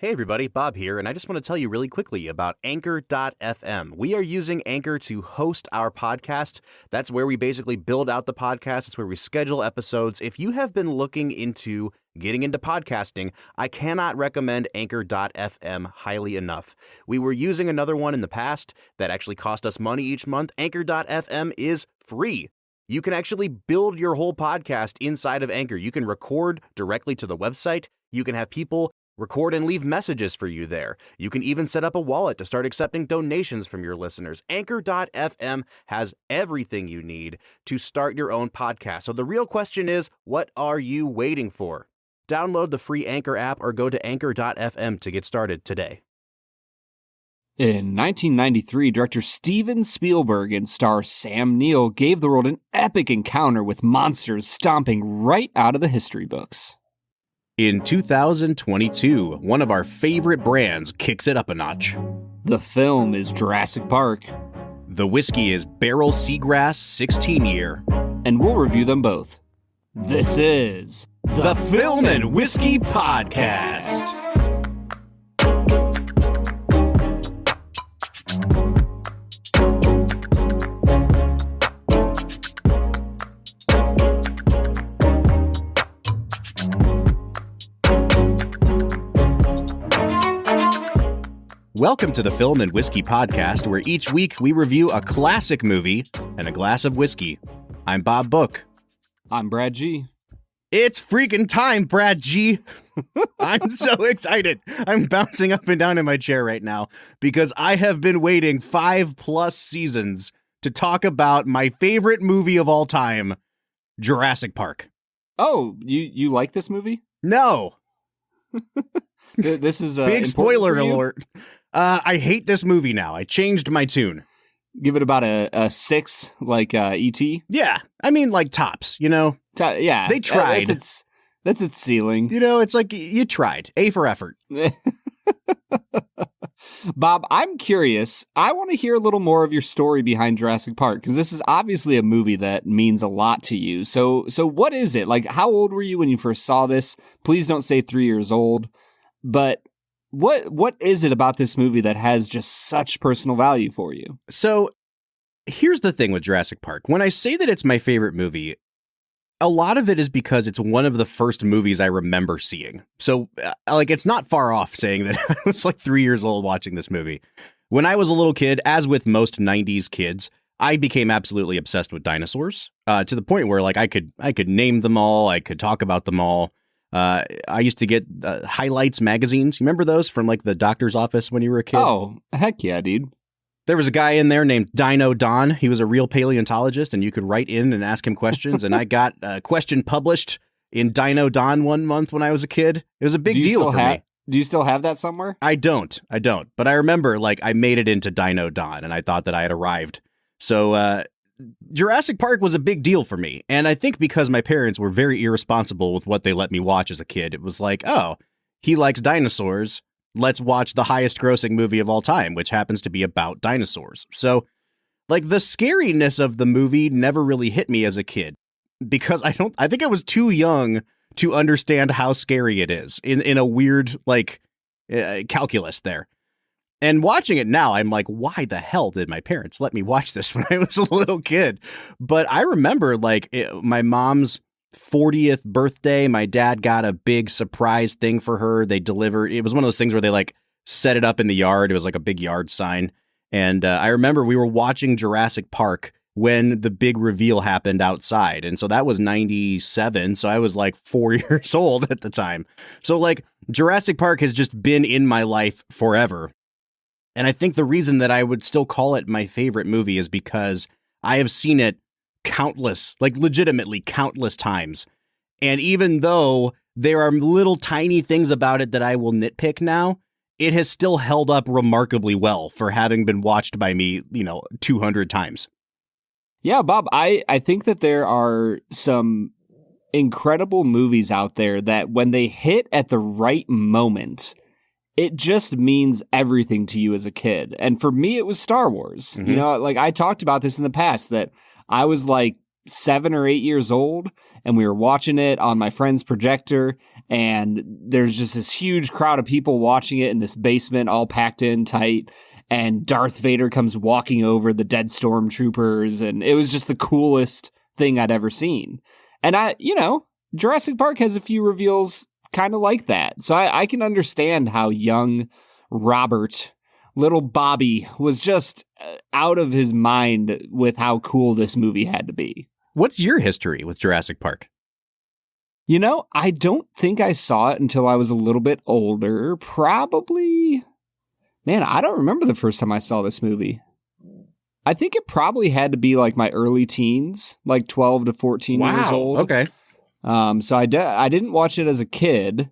Hey everybody, Bob here, and I just want to tell you really quickly about Anchor.fm. We are using Anchor to host our podcast. That's where we basically build out the podcast. It's where we schedule episodes. If you have been looking into getting into podcasting, I cannot recommend Anchor.fm highly enough. We were using another one in the past that actually cost us money each month. Anchor.fm is free. You can actually build your whole podcast inside of Anchor. You can record directly to the website. You can have people record and leave messages for you there. You can even set up a wallet to start accepting donations from your listeners. Anchor.fm has everything you need to start your own podcast. So the real question is, what are you waiting for? Download the free Anchor app or go to Anchor.fm to get started today. In 1993, director Steven Spielberg and star Sam Neill gave the world an epic encounter with monsters stomping right out of the history books. In 2022, one of our favorite brands kicks it up a notch. The film is Jurassic Park. The whiskey is Barrell Seagrass 16-year. And we'll review them both. This is the Film and Whiskey Podcast. Welcome to the Film and Whiskey Podcast, where each week we review a classic movie and a glass of whiskey. I'm Bob Book. I'm Brad G. It's freaking time, Brad G. I'm so excited. I'm bouncing up and down in my chair right now because I have been waiting 5+ seasons to talk about my favorite movie of all time, Jurassic Park. Oh, you like this movie? No. This is big spoiler alert. I hate this movie now. I changed my tune. Give it about a 6, like E.T.? Yeah. I mean, like tops, you know? Yeah. They tried. That's its ceiling. You know, it's like you tried. A for effort. Bob, I'm curious. I want to hear a little more of your story behind Jurassic Park, because this is obviously a movie that means a lot to you. So what is it? Like, how old were you when you first saw this? Please don't say 3 years old. But what is it about this movie that has just such personal value for you? So here's the thing with Jurassic Park. When I say that it's my favorite movie, a lot of it is because it's one of the first movies I remember seeing. So like, it's not far off saying that I was like 3 years old watching this movie. When I was a little kid, as with most 90s kids, I became absolutely obsessed with dinosaurs to the point where like I could name them all. I could talk about them all. I used to get highlights magazines. You remember those from like the doctor's office when you were a kid? Oh, heck yeah, dude. There was a guy in there named Dino Don. He was a real paleontologist, and you could write in and ask him questions. And I got a question published in Dino Don one month when I was a kid. It was a big deal for me. Do you still have that somewhere? I don't. But I remember like I made it into Dino Don, and I thought that I had arrived. So Jurassic Park was a big deal for me. And I think because my parents were very irresponsible with what they let me watch as a kid, it was like, oh, he likes dinosaurs. Let's watch the highest grossing movie of all time, which happens to be about dinosaurs. So like the scariness of the movie never really hit me as a kid because I think I was too young to understand how scary it is in a weird like calculus there. And watching it now, I'm like, why the hell did my parents let me watch this when I was a little kid? But I remember like my mom's 40th birthday, my dad got a big surprise thing for her. They delivered. It was one of those things where they like set it up in the yard. It was like a big yard sign. And I remember we were watching Jurassic Park when the big reveal happened outside. And so that was 97. So I was like 4 years old at the time. So like Jurassic Park has just been in my life forever. And I think the reason that I would still call it my favorite movie is because I have seen it countless, like legitimately countless times. And even though there are little tiny things about it that I will nitpick now, it has still held up remarkably well for having been watched by me, 200 times. Yeah, Bob, I think that there are some incredible movies out there that when they hit at the right moment, it just means everything to you as a kid. And for me, it was Star Wars. Mm-hmm. Like I talked about this in the past, that I was like 7 or 8 years old and we were watching it on my friend's projector and there's just this huge crowd of people watching it in this basement, all packed in tight. And Darth Vader comes walking over the dead stormtroopers, and it was just the coolest thing I'd ever seen. And Jurassic Park has a few reveals kind of like that. So I can understand how young Robert, little Bobby, was just out of his mind with how cool this movie had to be. What's your history with Jurassic Park? I don't think I saw it until I was a little bit older. Probably... Man, I don't remember the first time I saw this movie. I think it probably had to be like my early teens, like 12 to 14 years old. Okay. So I didn't watch it as a kid,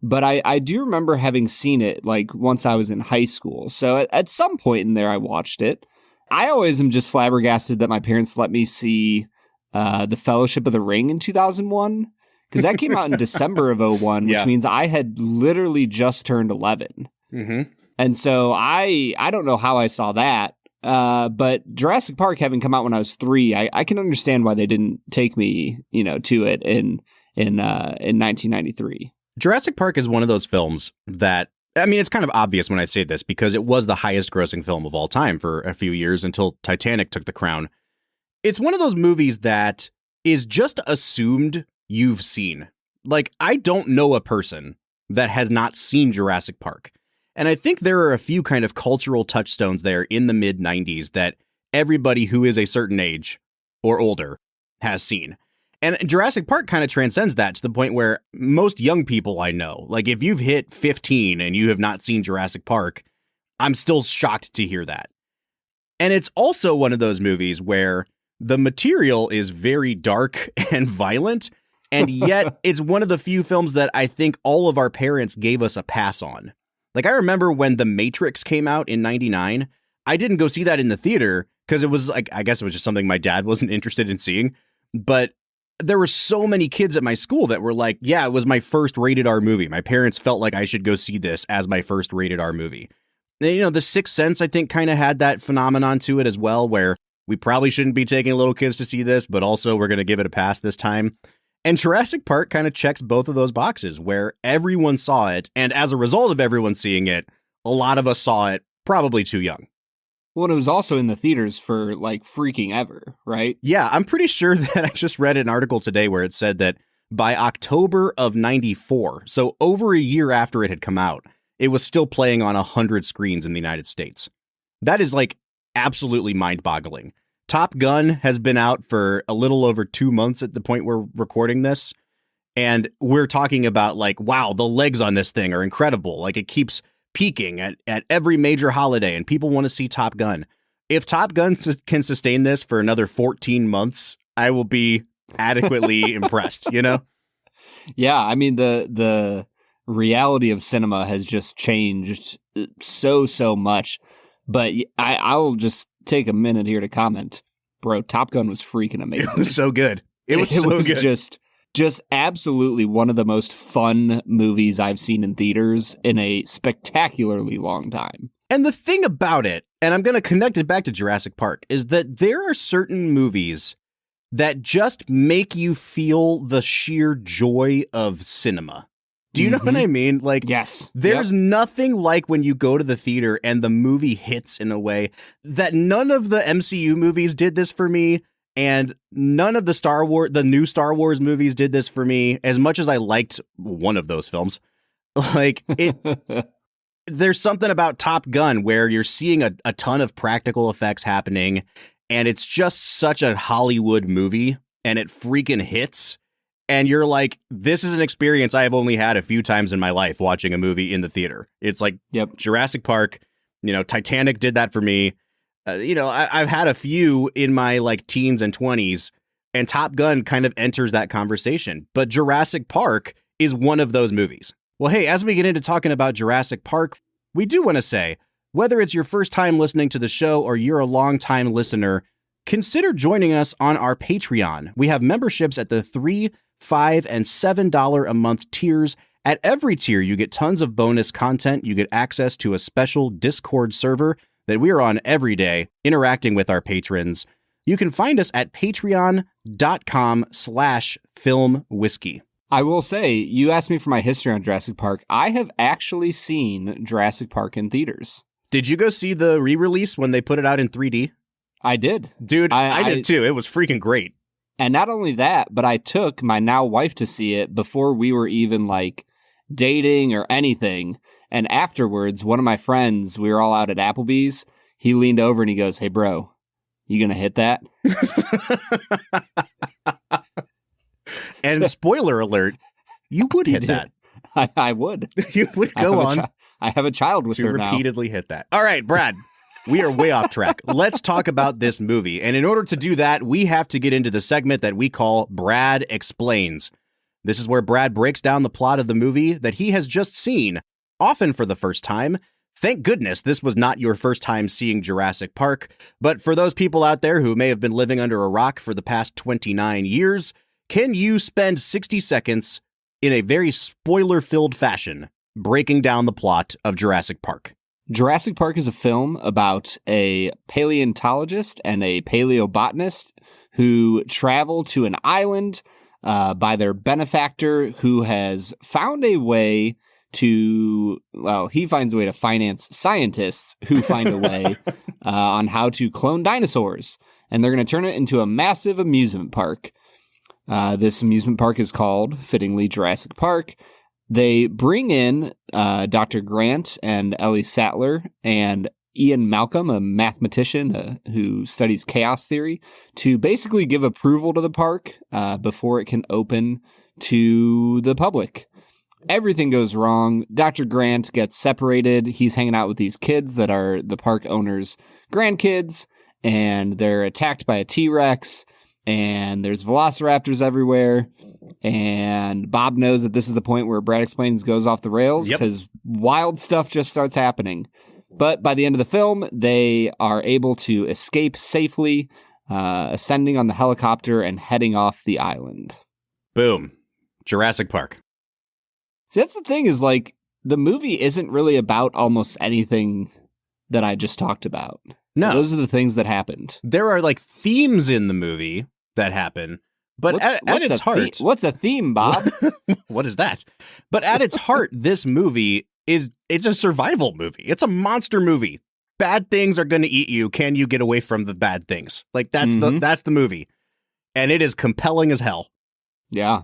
but I do remember having seen it like once I was in high school. So at some point in there, I watched it. I always am just flabbergasted that my parents let me see The Fellowship of the Ring in 2001, because that came out in December of 01, which means I had literally just turned 11. Mm-hmm. And so I don't know how I saw that, but Jurassic Park having come out when I was 3, I can understand why they didn't take me, to it in 1993. Jurassic Park is one of those films that, I mean, it's kind of obvious when I say this because it was the highest grossing film of all time for a few years until Titanic took the crown. It's one of those movies that is just assumed you've seen. Like, I don't know a person that has not seen Jurassic Park. And I think there are a few kind of cultural touchstones there in the mid-90s that everybody who is a certain age or older has seen. And Jurassic Park kind of transcends that to the point where most young people I know, like if you've hit 15 and you have not seen Jurassic Park, I'm still shocked to hear that. And it's also one of those movies where the material is very dark and violent, and yet it's one of the few films that I think all of our parents gave us a pass on. Like, I remember when The Matrix came out in 99, I didn't go see that in the theater because it was like, I guess it was just something my dad wasn't interested in seeing. But there were so many kids at my school that were like, yeah, it was my first rated R movie. My parents felt like I should go see this as my first rated R movie. And, The Sixth Sense, I think, kind of had that phenomenon to it as well, where we probably shouldn't be taking little kids to see this, but also we're going to give it a pass this time. And Jurassic Park kind of checks both of those boxes where everyone saw it. And as a result of everyone seeing it, a lot of us saw it probably too young. Well, and it was also in the theaters for like freaking ever, right? Yeah, I'm pretty sure that I just read an article today where it said that by October of 94, so over a year after it had come out, it was still playing on 100 screens in the United States. That is like absolutely mind-boggling. Top Gun has been out for a little over 2 months at the point we're recording this. And we're talking about like, wow, the legs on this thing are incredible. Like it keeps peaking at every major holiday and people want to see Top Gun. If Top Gun can sustain this for another 14 months, I will be adequately impressed, Yeah, I mean, the reality of cinema has just changed so much. But I'll just take a minute here to comment. Bro, Top Gun was freaking amazing. It was so good. It was good. Just absolutely one of the most fun movies I've seen in theaters in a spectacularly long time. And the thing about it, and I'm going to connect it back to Jurassic Park, is that there are certain movies that just make you feel the sheer joy of cinema. Do you know what I mean? Like, yes. There's nothing like when you go to the theater and the movie hits in a way that none of the MCU movies did this for me. And none of the new Star Wars movies did this for me, as much as I liked one of those films. Like, there's something about Top Gun where you're seeing a ton of practical effects happening, and it's just such a Hollywood movie, and it freaking hits. And you're like, this is an experience I have only had a few times in my life watching a movie in the theater. It's like Jurassic Park, Titanic did that for me. I've had a few in my like teens and 20s, and Top Gun kind of enters that conversation. But Jurassic Park is one of those movies. Well, hey, as we get into talking about Jurassic Park, we do want to say, whether it's your first time listening to the show or you're a long-time listener, consider joining us on our Patreon. We have memberships at the $3, $5, and $7 a month tiers. At every tier, you get tons of bonus content. You get access to a special Discord server that we are on every day, interacting with our patrons. You can find us at patreon.com/filmwhiskey. I will say, you asked me for my history on Jurassic Park. I have actually seen Jurassic Park in theaters. Did you go see the re-release when they put it out in 3D? I did. Dude, I did too. It was freaking great. And not only that, but I took my now wife to see it before we were even like dating or anything. And afterwards, one of my friends, we were all out at Applebee's. He leaned over and he goes, "Hey, bro, you going to hit that?" And spoiler alert, you would hit that. I would. You would go on. I have a child with her now. To repeatedly hit that. All right, Brad, we are way off track. Let's talk about this movie. And in order to do that, we have to get into the segment that we call Brad Explains. This is where Brad breaks down the plot of the movie that he has just seen, often for the first time. Thank goodness this was not your first time seeing Jurassic Park. But for those people out there who may have been living under a rock for the past 29 years, can you spend 60 seconds in a very spoiler-filled fashion breaking down the plot of Jurassic Park? Jurassic Park is a film about a paleontologist and a paleobotanist who travel to an island by their benefactor who has found a way to, well, he finds a way to finance scientists who find a way on how to clone dinosaurs. And they're going to turn it into a massive amusement park. This amusement park is called, fittingly, Jurassic Park. They bring in Dr. Grant and Ellie Sattler and Ian Malcolm, a mathematician who studies chaos theory, to basically give approval to the park before it can open to the public. Everything goes wrong. Dr. Grant gets separated. He's hanging out with these kids that are the park owner's grandkids, and they're attacked by a T-Rex. And there's velociraptors everywhere. And Bob knows that this is the point where Brad Explains goes off the rails because wild stuff just starts happening. But by the end of the film, they are able to escape safely, ascending on the helicopter and heading off the island. Boom. Jurassic Park. See, that's the thing is, like, the movie isn't really about almost anything that I just talked about. No. Those are the things that happened. There are, like, themes in the movie that happen, but at its heart... What's a theme, Bob? What is that? But at its heart, this movie it's a survival movie. It's a monster movie. Bad things are going to eat you. Can you get away from the bad things? Like, that's the movie. And it is compelling as hell. Yeah.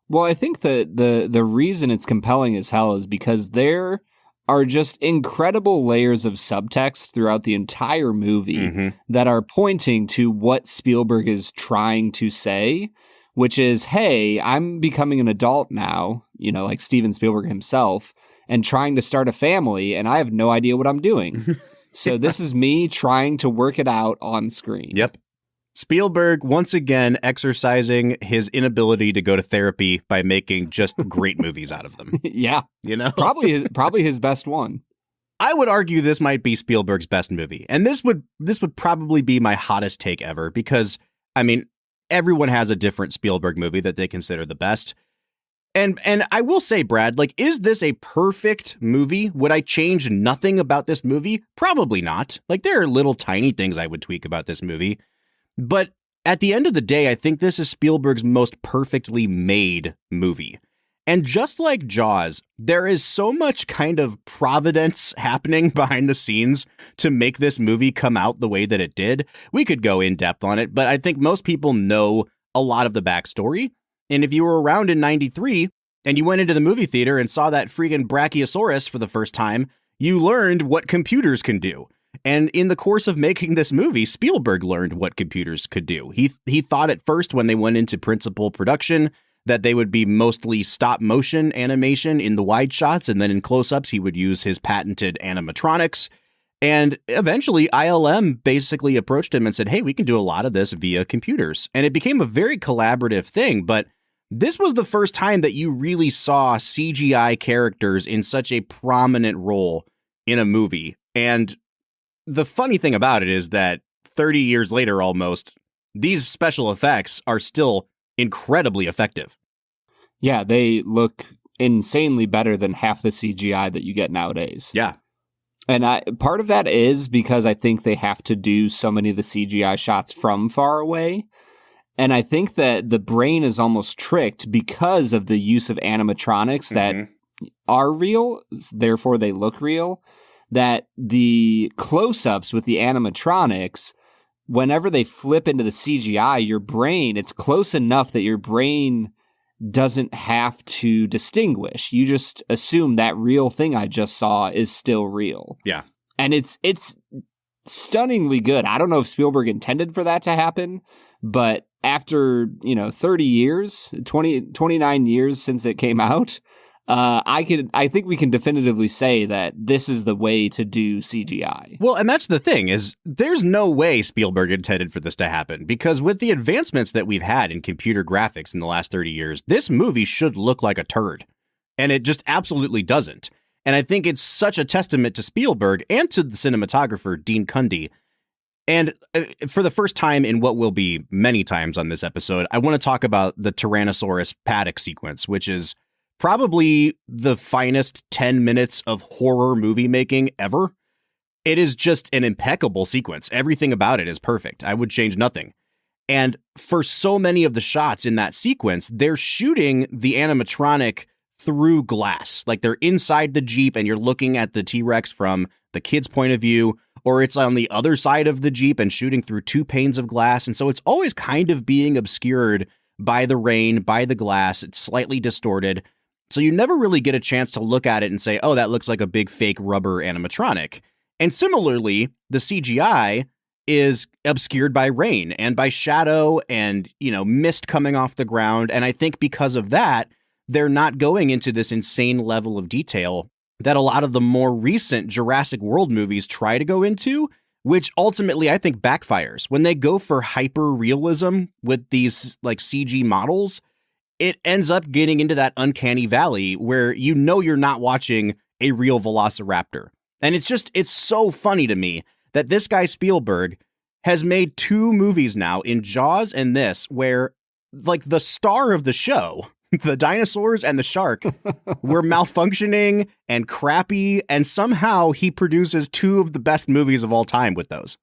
Well, I think that the reason it's compelling as hell is because there are just incredible layers of subtext throughout the entire movie that are pointing to what Spielberg is trying to say, which is, hey, I'm becoming an adult now, you know, like Steven Spielberg himself, and trying to start a family, and I have no idea what I'm doing. So this is me trying to work it out on screen. Yep. Spielberg, once again, exercising his inability to go to therapy by making just great movies out of them. Yeah. You know? Probably his best one. I would argue this might be Spielberg's best movie. And this would probably be my hottest take ever because, I mean, everyone has a different Spielberg movie that they consider the best. And I will say, Brad, like, is this a perfect movie? Would I change nothing about this movie? Probably not. Like, there are little tiny things I would tweak about this movie. But at the end of the day, I think this is Spielberg's most perfectly made movie. And just like Jaws, there is so much kind of providence happening behind the scenes to make this movie come out the way that it did. We could go in depth on it, but I think most people know a lot of the backstory. And if you were around in 93 and you went into the movie theater and saw that freaking Brachiosaurus for the first time, you learned what computers can do. And in the course of making this movie, Spielberg learned what computers could do. He thought at first when they went into principal production that they would be mostly stop motion animation in the wide shots, and then in close-ups he would use his patented animatronics. And eventually ILM basically approached him and said, hey, we can do a lot of this via computers. And it became a very collaborative thing, but this was the first time that you really saw CGI characters in such a prominent role in a movie. And the funny thing about it is that 30 years later almost, these special effects are still incredibly effective. Yeah, they look insanely better than half the CGI that you get nowadays. Yeah. And part of that is because I think they have to do so many of the CGI shots from far away. And I think that the brain is almost tricked because of the use of animatronics that are real, therefore they look real, that the close-ups with the animatronics, whenever they flip into the CGI, your brain, it's close enough that your brain doesn't have to distinguish. You just assume that real thing I just saw is still real. Yeah. And it's stunningly good. I don't know if Spielberg intended for that to happen, but after, 30 years, 29 years since it came out, I think we can definitively say that this is the way to do CGI. Well, and that's the thing, is there's no way Spielberg intended for this to happen, because with the advancements that we've had in computer graphics in the last 30 years, this movie should look like a turd. And it just absolutely doesn't. And I think it's such a testament to Spielberg and to the cinematographer, Dean Cundey. And for the first time in what will be many times on this episode, I want to talk about the Tyrannosaurus paddock sequence, which is probably the finest 10 minutes of horror movie making ever. It is just an impeccable sequence. Everything about it is perfect. I would change nothing. And for so many of the shots in that sequence, they're shooting the animatronic through glass. Like they're inside the Jeep and you're looking at the T-Rex from the kid's point of view, or it's on the other side of the Jeep and shooting through two panes of glass. And so it's always kind of being obscured by the rain, by the glass. It's slightly distorted. So you never really get a chance to look at it and say, oh, that looks like a big fake rubber animatronic. And similarly, the CGI is obscured by rain and by shadow and, mist coming off the ground. And I think because of that, they're not going into this insane level of detail that a lot of the more recent Jurassic World movies try to go into, which ultimately I think backfires. When they go for hyper realism with these like CG models, it ends up getting into that uncanny valley where you're not watching a real velociraptor. And it's so funny to me that this guy Spielberg has made two movies now, in Jaws and this, where like the star of the show, the dinosaurs and the shark, were malfunctioning and crappy, and somehow he produces two of the best movies of all time with those.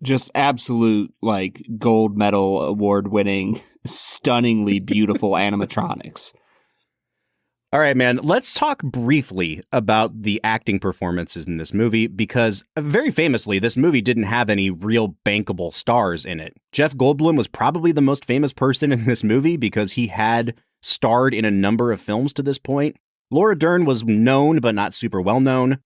Just absolute, like, gold medal award-winning, stunningly beautiful animatronics. All right, man, let's talk briefly about the acting performances in this movie, because very famously, this movie didn't have any real bankable stars in it. Jeff Goldblum was probably the most famous person in this movie because he had starred in a number of films to this point. Laura Dern was known, but not super well known.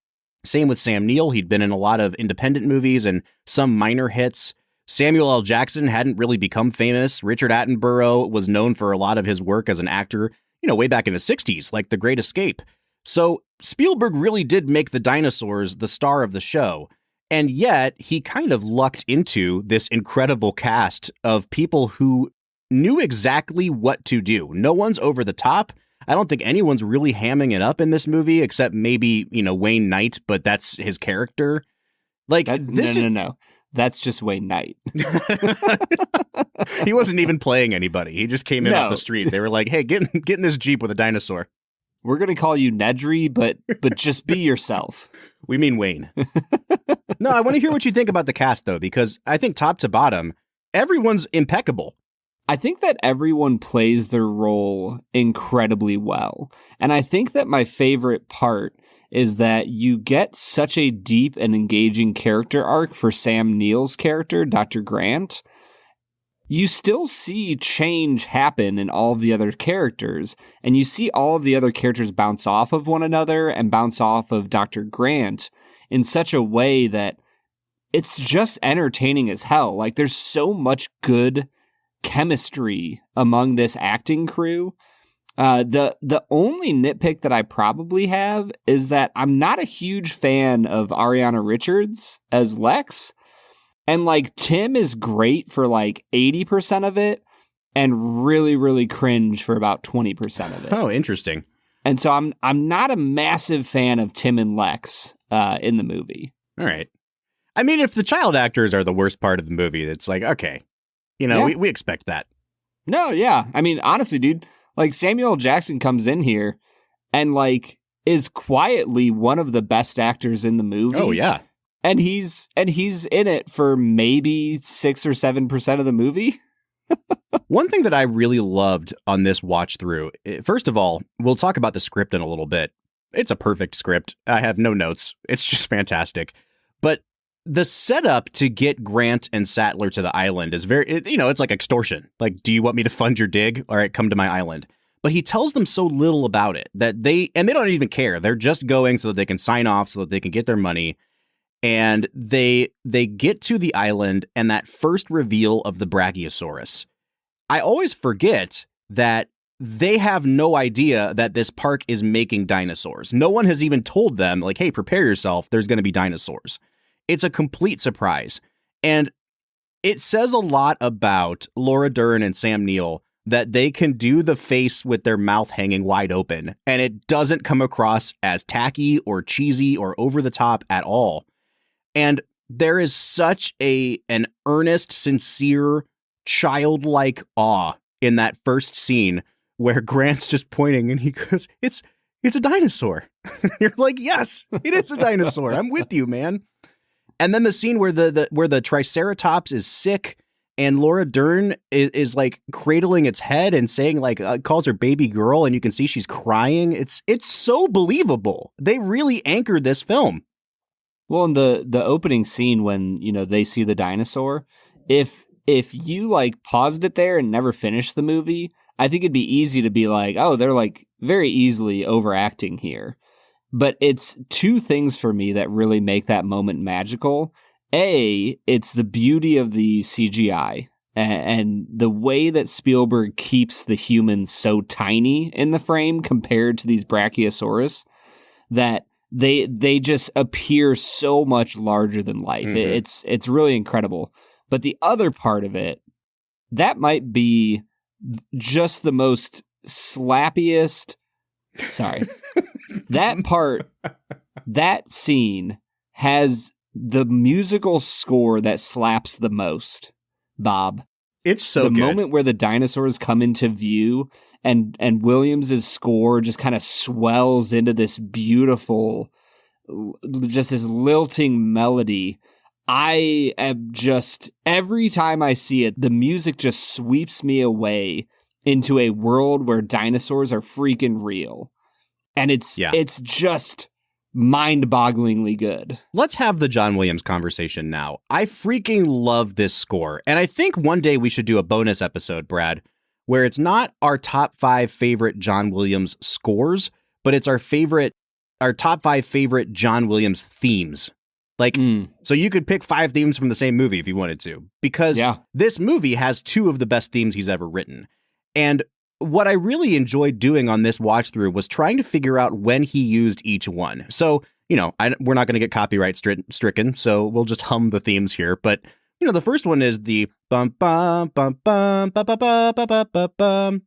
Same with Sam Neill. He'd been in a lot of independent movies and some minor hits. Samuel L. Jackson hadn't really become famous. Richard Attenborough was known for a lot of his work as an actor, way back in the 60s, like The Great Escape. So Spielberg really did make the dinosaurs the star of the show. And yet he kind of lucked into this incredible cast of people who knew exactly what to do. No one's over the top. I don't think anyone's really hamming it up in this movie, except maybe, Wayne Knight, but that's his character. Like No. That's just Wayne Knight. He wasn't even playing anybody. He just came in off the street. They were like, hey, get in this Jeep with a dinosaur. We're going to call you Nedry, but just be yourself. We mean Wayne. No, I want to hear what you think about the cast, though, because I think top to bottom, everyone's impeccable. I think that everyone plays their role incredibly well. And I think that my favorite part is that you get such a deep and engaging character arc for Sam Neill's character, Dr. Grant. You still see change happen in all of the other characters, and you see all of the other characters bounce off of one another and bounce off of Dr. Grant in such a way that it's just entertaining as hell. Like, there's so much good chemistry among this acting crew. The only nitpick that I probably have is that I'm not a huge fan of Ariana Richards as Lex. And like Tim is great for like 80% of it and really, really cringe for about 20% of it. Oh, interesting. And so I'm not a massive fan of Tim and Lex in the movie. All right. I mean, if the child actors are the worst part of the movie, it's like, okay, we expect that. No, yeah. I mean, honestly, dude, like Samuel L. Jackson comes in here and like is quietly one of the best actors in the movie. Oh, yeah. And he's in it for maybe 6 or 7% of the movie. One thing that I really loved on this watch through, first of all, we'll talk about the script in a little bit. It's a perfect script. I have no notes. It's just fantastic. But the setup to get Grant and Sattler to the island is very, it's like extortion. Like, do you want me to fund your dig? All right, come to my island. But he tells them so little about it that they don't even care. They're just going so that they can sign off, so that they can get their money. And they get to the island, and that first reveal of the Brachiosaurus. I always forget that they have no idea that this park is making dinosaurs. No one has even told them, like, hey, prepare yourself. There's going to be dinosaurs. It's a complete surprise. And it says a lot about Laura Dern and Sam Neill that they can do the face with their mouth hanging wide open, and it doesn't come across as tacky or cheesy or over the top at all. And there is such an earnest, sincere, childlike awe in that first scene where Grant's just pointing and he goes, it's a dinosaur. You're like, yes, it is a dinosaur. I'm with you, man. And then the scene where the Triceratops is sick and Laura Dern is like cradling its head and saying like, calls her baby girl, and you can see she's crying. It's so believable. They really anchored this film. Well, in the opening scene when, they see the dinosaur, if you like paused it there and never finished the movie, I think it'd be easy to be like, oh, they're like very easily overacting here. But it's two things for me that really make that moment magical. A, it's the beauty of the CGI and the way that Spielberg keeps the humans so tiny in the frame compared to these Brachiosaurus that they just appear so much larger than life. Mm-hmm. It's really incredible. But the other part of it, that might be just the most slappiest. Sorry. That scene has the musical score that slaps the most, Bob. It's so good. The good. moment where the dinosaurs come into view and Williams's score just kind of swells into this beautiful, just this lilting melody. I am just, every time I see it, the music just sweeps me away into a world where dinosaurs are freaking real. And it's just mind-bogglingly good. Let's have the John Williams conversation now. I freaking love this score. And I think one day we should do a bonus episode, Brad, where it's not our top 5 favorite John Williams scores, but it's our top 5 favorite John Williams themes. Like, so you could pick 5 themes from the same movie if you wanted to, because this movie has 2 of the best themes he's ever written. And what I really enjoyed doing on this watch through was trying to figure out when he used each one. So, we're not going to get copyright stricken, so we'll just hum the themes here. But, the first one is the bum bum bum bum bum bum bum bum bum bum.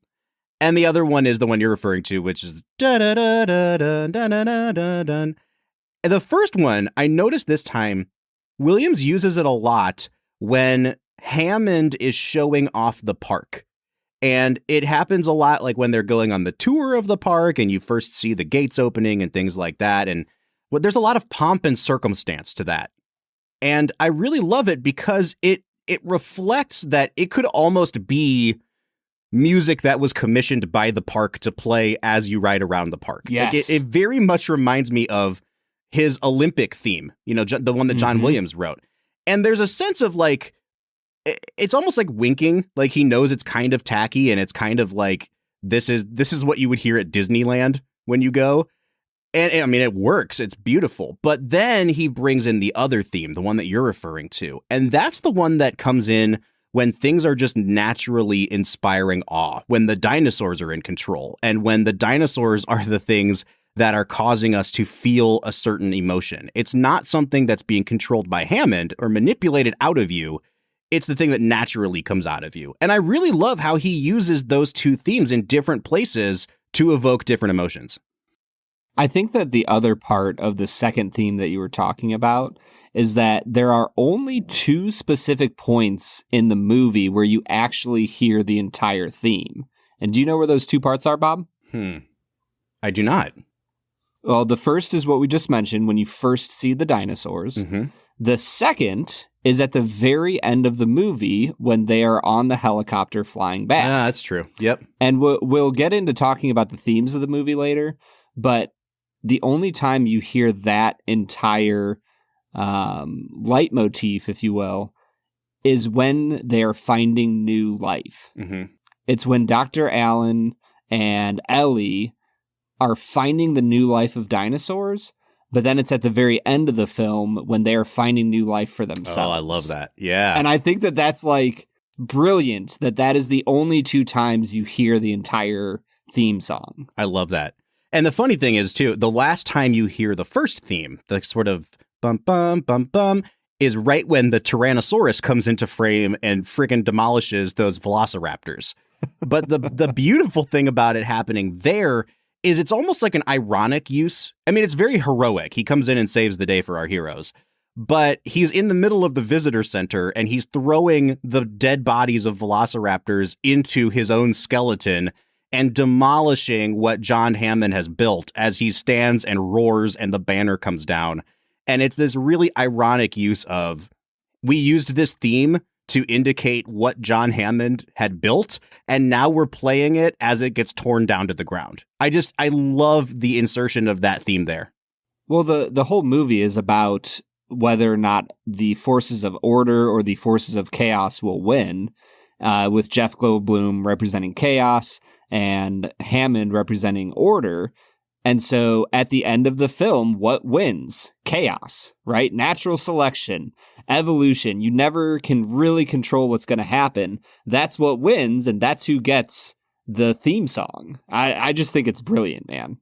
And the other one is the one you're referring to, which is da da da da da da da da da. And the first one, I noticed this time, Williams uses it a lot when Hammond is showing off the park. And it happens a lot like when they're going on the tour of the park and you first see the gates opening and things like that. And there's a lot of pomp and circumstance to that. And I really love it because it reflects that it could almost be music that was commissioned by the park to play as you ride around the park. Yes. Like it very much reminds me of his Olympic theme, the one that John Williams wrote. And there's a sense of like, it's almost like winking, like he knows it's kind of tacky and it's kind of like, this is what you would hear at Disneyland when you go. And I mean, it works. It's beautiful. But then he brings in the other theme, the one that you're referring to. And that's the one that comes in when things are just naturally inspiring awe, when the dinosaurs are in control and when the dinosaurs are the things that are causing us to feel a certain emotion. It's not something that's being controlled by Hammond or manipulated out of you. It's the thing that naturally comes out of you. And I really love how he uses those 2 themes in different places to evoke different emotions. I think that the other part of the second theme that you were talking about is that there are only 2 specific points in the movie where you actually hear the entire theme. And do you know where those 2 parts are, Bob? I do not. Well, the first is what we just mentioned when you first see the dinosaurs. Mm-hmm. The second is at the very end of the movie when they are on the helicopter flying back. That's true. Yep. And we'll get into talking about the themes of the movie later, but the only time you hear that entire leitmotif, if you will, is when they're finding new life. Mm-hmm. It's when Dr. Allen and Ellie are finding the new life of dinosaurs, but then it's at the very end of the film when they are finding new life for themselves. Oh, I love that. Yeah. And I think that that's like brilliant, that is the only two times you hear the entire theme song. I love that. And the funny thing is, too, the last time you hear the first theme, the sort of bum, bum, bum, bum, is right when the Tyrannosaurus comes into frame and friggin' demolishes those velociraptors. But the beautiful thing about it happening there is it's almost like an ironic use. I mean, it's very heroic. He comes in and saves the day for our heroes. But he's in the middle of the visitor center and he's throwing the dead bodies of velociraptors into his own skeleton and demolishing what John Hammond has built as he stands and roars and the banner comes down. And it's this really ironic use of, we used this theme to indicate what John Hammond had built, and now we're playing it as it gets torn down to the ground. I love the insertion of that theme there. Well, the whole movie is about whether or not the forces of order or the forces of chaos will win, with Jeff Goldblum representing chaos and Hammond representing order. And so at the end of the film, what wins? Chaos, right? Natural selection, evolution. You never can really control what's going to happen. That's what wins, and that's who gets the theme song. I just think it's brilliant, man.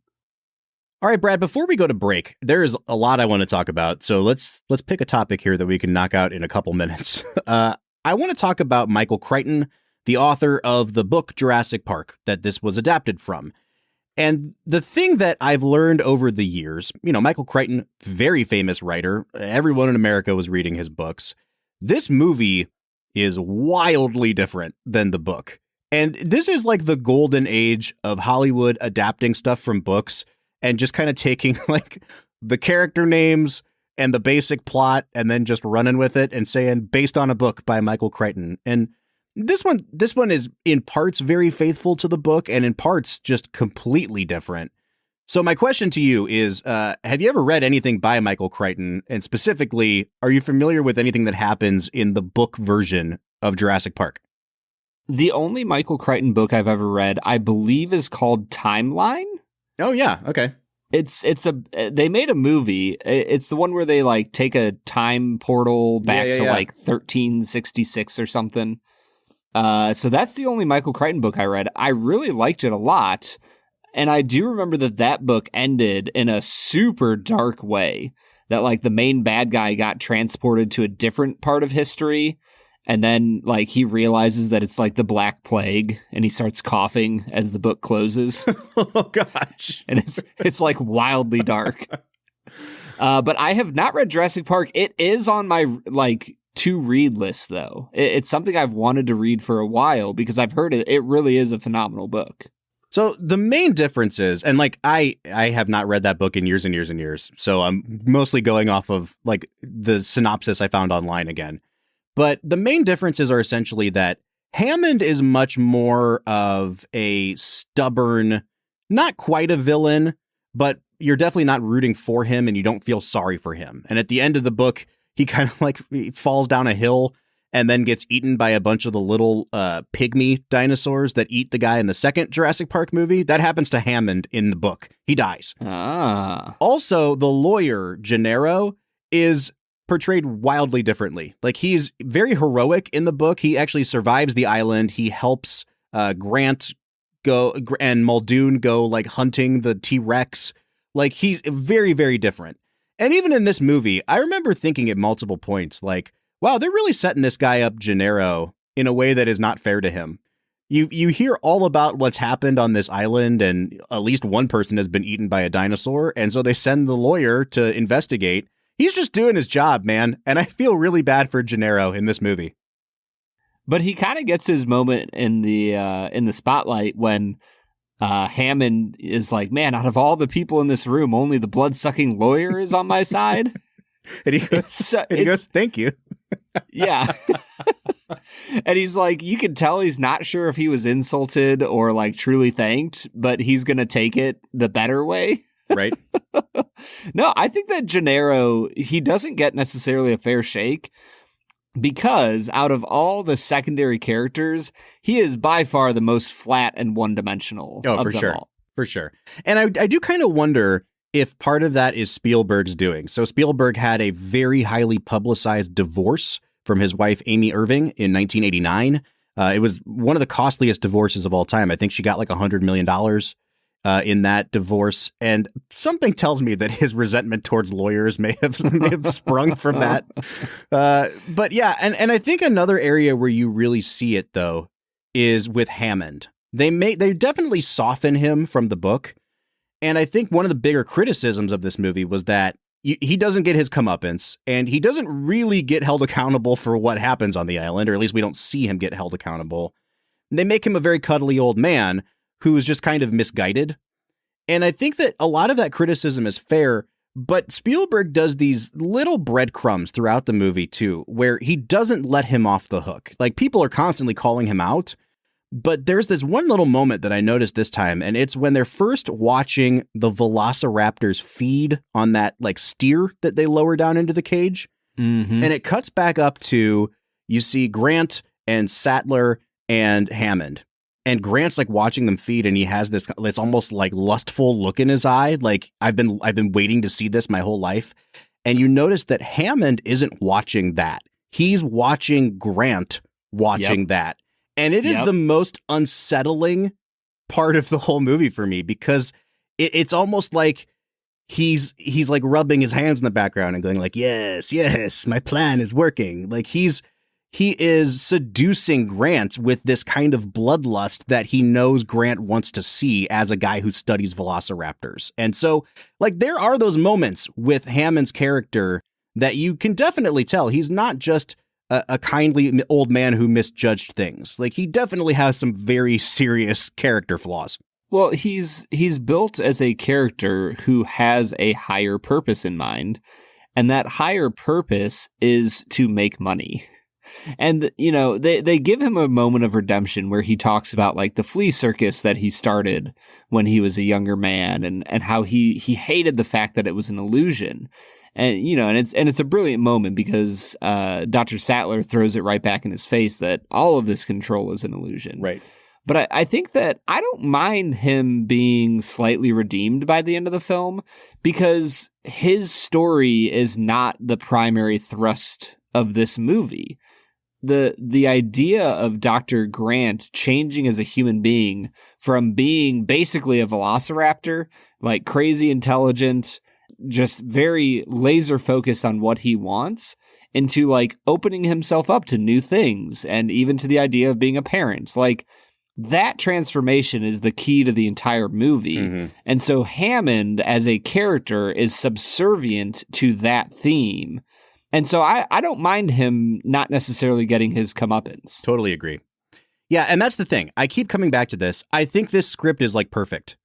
All right, Brad, before we go to break, there is a lot I want to talk about. So let's pick a topic here that we can knock out in a couple minutes. I want to talk about Michael Crichton, the author of the book Jurassic Park that this was adapted from. And the thing that I've learned over the years, Michael Crichton, very famous writer. Everyone in America was reading his books. This movie is wildly different than the book. And this is like the golden age of Hollywood adapting stuff from books and just kind of taking like the character names and the basic plot and then just running with it and saying based on a book by Michael Crichton. And this one is in parts very faithful to the book and in parts just completely different. So my question to you is, have you ever read anything by Michael Crichton? And specifically, are you familiar with anything that happens in the book version of Jurassic Park? The only Michael Crichton book I've ever read, I believe, is called Timeline. Oh, yeah. Okay. They made a movie. It's the one where they like take a time portal back to like 1366 or something. So that's the only Michael Crichton book I read. I really liked it a lot. And I do remember that book ended in a super dark way, that like the main bad guy got transported to a different part of history. And then like he realizes that it's like the Black Plague and he starts coughing as the book closes. Oh gosh. And it's like wildly dark. But I have not read Jurassic Park. It is on my like to read list, though. It's something I've wanted to read for a while because I've heard it really is a phenomenal book. So the main difference is, and like I have not read that book in years and years and years, so I'm mostly going off of like the synopsis I found online again. But the main differences are essentially that Hammond is much more of a stubborn, not quite a villain, but you're definitely not rooting for him and you don't feel sorry for him. And at the end of the book, he kind of like he falls down a hill and then gets eaten by a bunch of the little pygmy dinosaurs that eat the guy in the second Jurassic Park movie. That happens to Hammond in the book. He dies. Also, the lawyer, Gennaro, is portrayed wildly differently. Like, he's very heroic in the book. He actually survives the island. He helps Grant go and Muldoon go like hunting the T-Rex. Like, he's very, very different. And even in this movie, I remember thinking at multiple points, like, wow, they're really setting this guy up, Gennaro, in a way that is not fair to him. You hear all about what's happened on this island, and at least one person has been eaten by a dinosaur, and so they send the lawyer to investigate. He's just doing his job, man, and I feel really bad for Gennaro in this movie. But he kind of gets his moment in the spotlight when Hammond is like, man, out of all the people in this room, only the blood-sucking lawyer is on my side. And he goes, thank you. Yeah. And he's like, you can tell he's not sure if he was insulted or like truly thanked, but he's going to take it the better way. Right. No, I think that Gennaro, he doesn't get necessarily a fair shake because out of all the secondary characters, he is by far the most flat and one-dimensional. Oh, for sure. All. For sure. And I do kind of wonder if part of that is Spielberg's doing. So Spielberg had a very highly publicized divorce from his wife, Amy Irving, in 1989. It was one of the costliest divorces of all time. I think she got like $100 million in that divorce. And something tells me that his resentment towards lawyers may have sprung from that. But yeah, and I think another area where you really see it, though, is with Hammond. They definitely soften him from the book. And I think one of the bigger criticisms of this movie was that he doesn't get his comeuppance, and he doesn't really get held accountable for what happens on the island, or at least we don't see him get held accountable. They make him a very cuddly old man who is just kind of misguided. And I think that a lot of that criticism is fair, but Spielberg does these little breadcrumbs throughout the movie too, where he doesn't let him off the hook. Like, people are constantly calling him out. But there's this one little moment that I noticed this time, and it's when they're first watching the velociraptors feed on that like steer that they lower down into the cage. Mm-hmm. And it cuts back up to, you see Grant and Sattler and Hammond. And Grant's like watching them feed, and he has this, it's almost like lustful look in his eye. Like, I've been waiting to see this my whole life. And you notice that Hammond isn't watching that. He's watching Grant watching that. And it is the most unsettling part of the whole movie for me, because it's almost like he's like rubbing his hands in the background and going like, yes, my plan is working. Like, he is seducing Grant with this kind of bloodlust that he knows Grant wants to see as a guy who studies velociraptors. And so, like, there are those moments with Hammond's character that you can definitely tell he's not just a kindly old man who misjudged things. Like, he definitely has some very serious character flaws. Well, he's built as a character who has a higher purpose in mind, and that higher purpose is to make money. And, you know, they give him a moment of redemption where he talks about like the flea circus that he started when he was a younger man, and how he hated the fact that it was an illusion. And, you know, and it's a brilliant moment because Dr. Sattler throws it right back in his face that all of this control is an illusion. Right. But I think that I don't mind him being slightly redeemed by the end of the film, because his story is not the primary thrust of this movie. The idea of Dr. Grant changing as a human being from being basically a velociraptor, like crazy intelligent, just very laser focused on what he wants, into like opening himself up to new things and even to the idea of being a parent. Like, that transformation is the key to the entire movie. Mm-hmm. And so Hammond as a character is subservient to that theme. And so I don't mind him not necessarily getting his comeuppance. Totally agree. Yeah, and that's the thing. I keep coming back to this. I think this script is like perfect.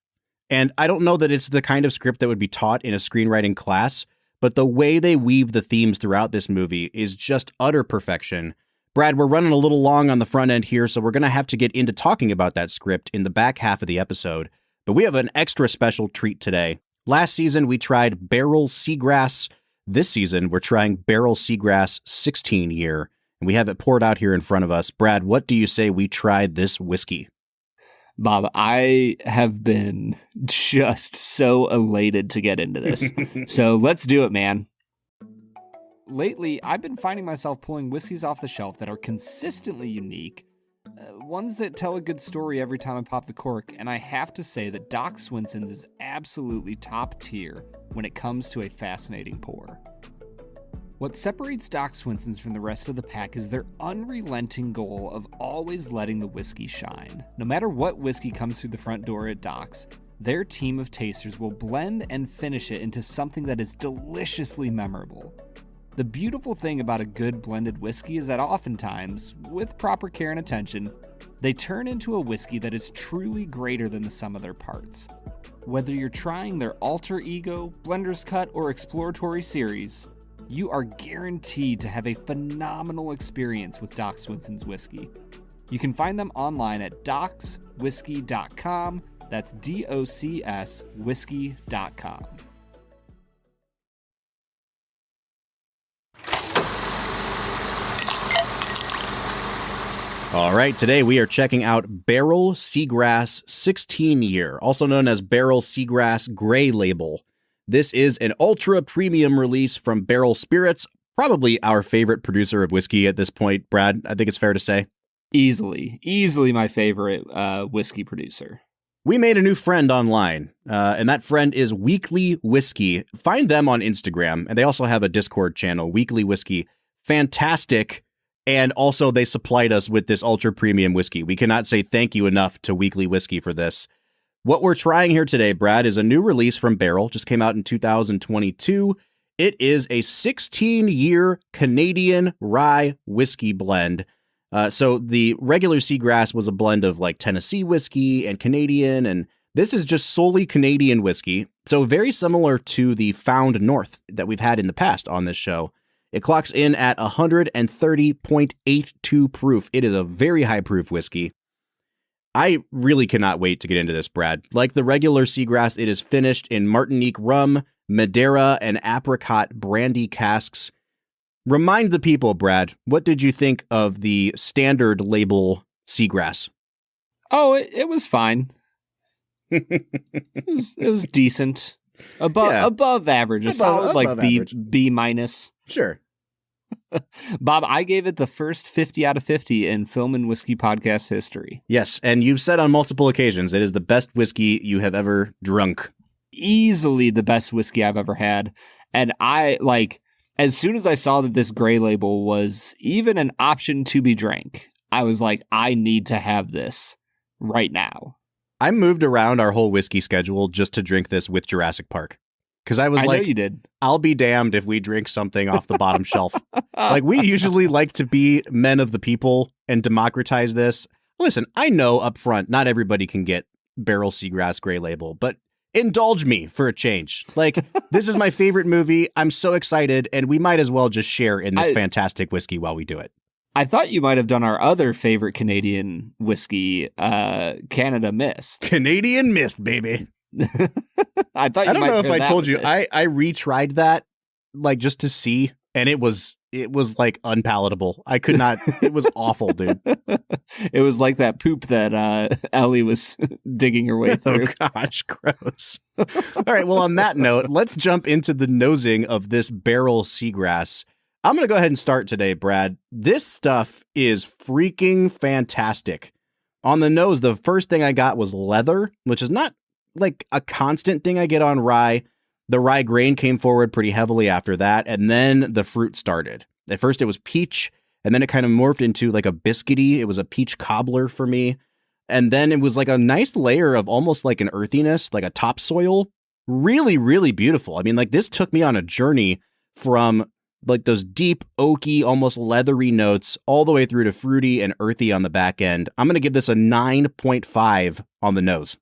And I don't know that it's the kind of script that would be taught in a screenwriting class, but the way they weave the themes throughout this movie is just utter perfection. Brad, we're running a little long on the front end here, so we're going to have to get into talking about that script in the back half of the episode. But we have an extra special treat today. Last season, we tried Barrell Seagrass. This season, we're trying Barrell Seagrass 16 year, and we have it poured out here in front of us. Brad, what do you say we try this whiskey? Bob, I have been just so elated to get into this. So let's do it, man. Lately, I've been finding myself pulling whiskeys off the shelf that are consistently unique, ones that tell a good story every time I pop the cork, and I have to say that Doc Swinson's is absolutely top tier when it comes to a fascinating pour. What separates Doc Swinson's from the rest of the pack is their unrelenting goal of always letting the whiskey shine. No matter what whiskey comes through the front door at Doc's, their team of tasters will blend and finish it into something that is deliciously memorable. The beautiful thing about a good blended whiskey is that oftentimes, with proper care and attention, they turn into a whiskey that is truly greater than the sum of their parts. Whether you're trying their alter ego, blender's cut, or exploratory series, you are guaranteed to have a phenomenal experience with Doc Swinson's whiskey. You can find them online at docswhiskey.com. That's DOCS whiskey.com. All right, today we are checking out Barrell Seagrass 16-year, also known as Barrell Seagrass Gray Label. This is an ultra premium release from Barrell Spirits, probably our favorite producer of whiskey at this point, Brad. I think it's fair to say. Easily my favorite whiskey producer. We made a new friend online, and that friend is Weekly Whiskey. Find them on Instagram, and they also have a Discord channel, Weekly Whiskey. Fantastic. And also, they supplied us with this ultra premium whiskey. We cannot say thank you enough to Weekly Whiskey for this. What we're trying here today, Brad, is a new release from Barrell. Just came out in 2022. It is a 16-year Canadian rye whiskey blend. So the regular Seagrass was a blend of like Tennessee whiskey and Canadian, and this is just solely Canadian whiskey. So very similar to the Found North that we've had in the past on this show. It clocks in at 130.82 proof. It is a very high proof whiskey. I really cannot wait to get into this, Brad. Like the regular Seagrass, it is finished in Martinique rum, Madeira, and apricot brandy casks. Remind the people, Brad, what did you think of the standard label Seagrass? Oh, it was fine. it was decent. Above average. A solid like B minus. Sure. Bob, I gave it the first 50 out of 50 in Film and Whiskey podcast history. Yes, and you've said on multiple occasions it is the best whiskey you have ever drunk. Easily the best whiskey I've ever had. And as soon as I saw that this gray label was even an option to be drank, I was like, I need to have this right now. I moved around our whole whiskey schedule just to drink this with Jurassic Park. Because I know you did. I'll be damned if we drink something off the bottom shelf. Like, we usually like to be men of the people and democratize this. Listen, I know up front, not everybody can get Barrell Seagrass Gray Label, but indulge me for a change. Like, this is my favorite movie. I'm so excited, and we might as well just share in this fantastic whiskey while we do it. I thought you might have done our other favorite Canadian whiskey, Canada Mist. Canadian Mist, baby. I don't know if I told you. I retried that like just to see, and it was like unpalatable. I could not. It was awful, dude. It was like that poop that Ellie was digging her way through. Oh gosh, gross. All right. Well, on that note, let's jump into the nosing of this Barrell Seagrass. I'm going to go ahead and start today, Brad. This stuff is freaking fantastic. On the nose, the first thing I got was leather, which is not like a constant thing I get on rye. The rye grain came forward pretty heavily after that, and then the fruit started. At first it was peach, and then it kind of morphed into like a biscuity. It was a peach cobbler for me. And then it was like a nice layer of almost like an earthiness, like a topsoil. Really, really beautiful. I mean, like this took me on a journey from like those deep, oaky, almost leathery notes all the way through to fruity and earthy on the back end. I'm going to give this a 9.5 on the nose.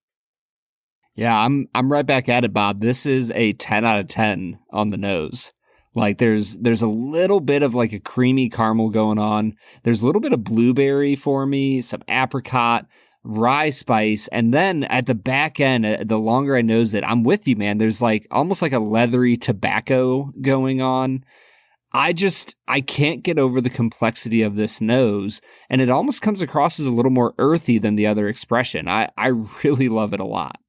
Yeah, I'm right back at it, Bob. This is a 10 out of 10 on the nose. Like there's a little bit of like a creamy caramel going on. There's a little bit of blueberry for me, some apricot, rye spice, and then at the back end, the longer I nose it, I'm with you, man. There's like almost like a leathery tobacco going on. I can't get over the complexity of this nose, and it almost comes across as a little more earthy than the other expression. I really love it a lot.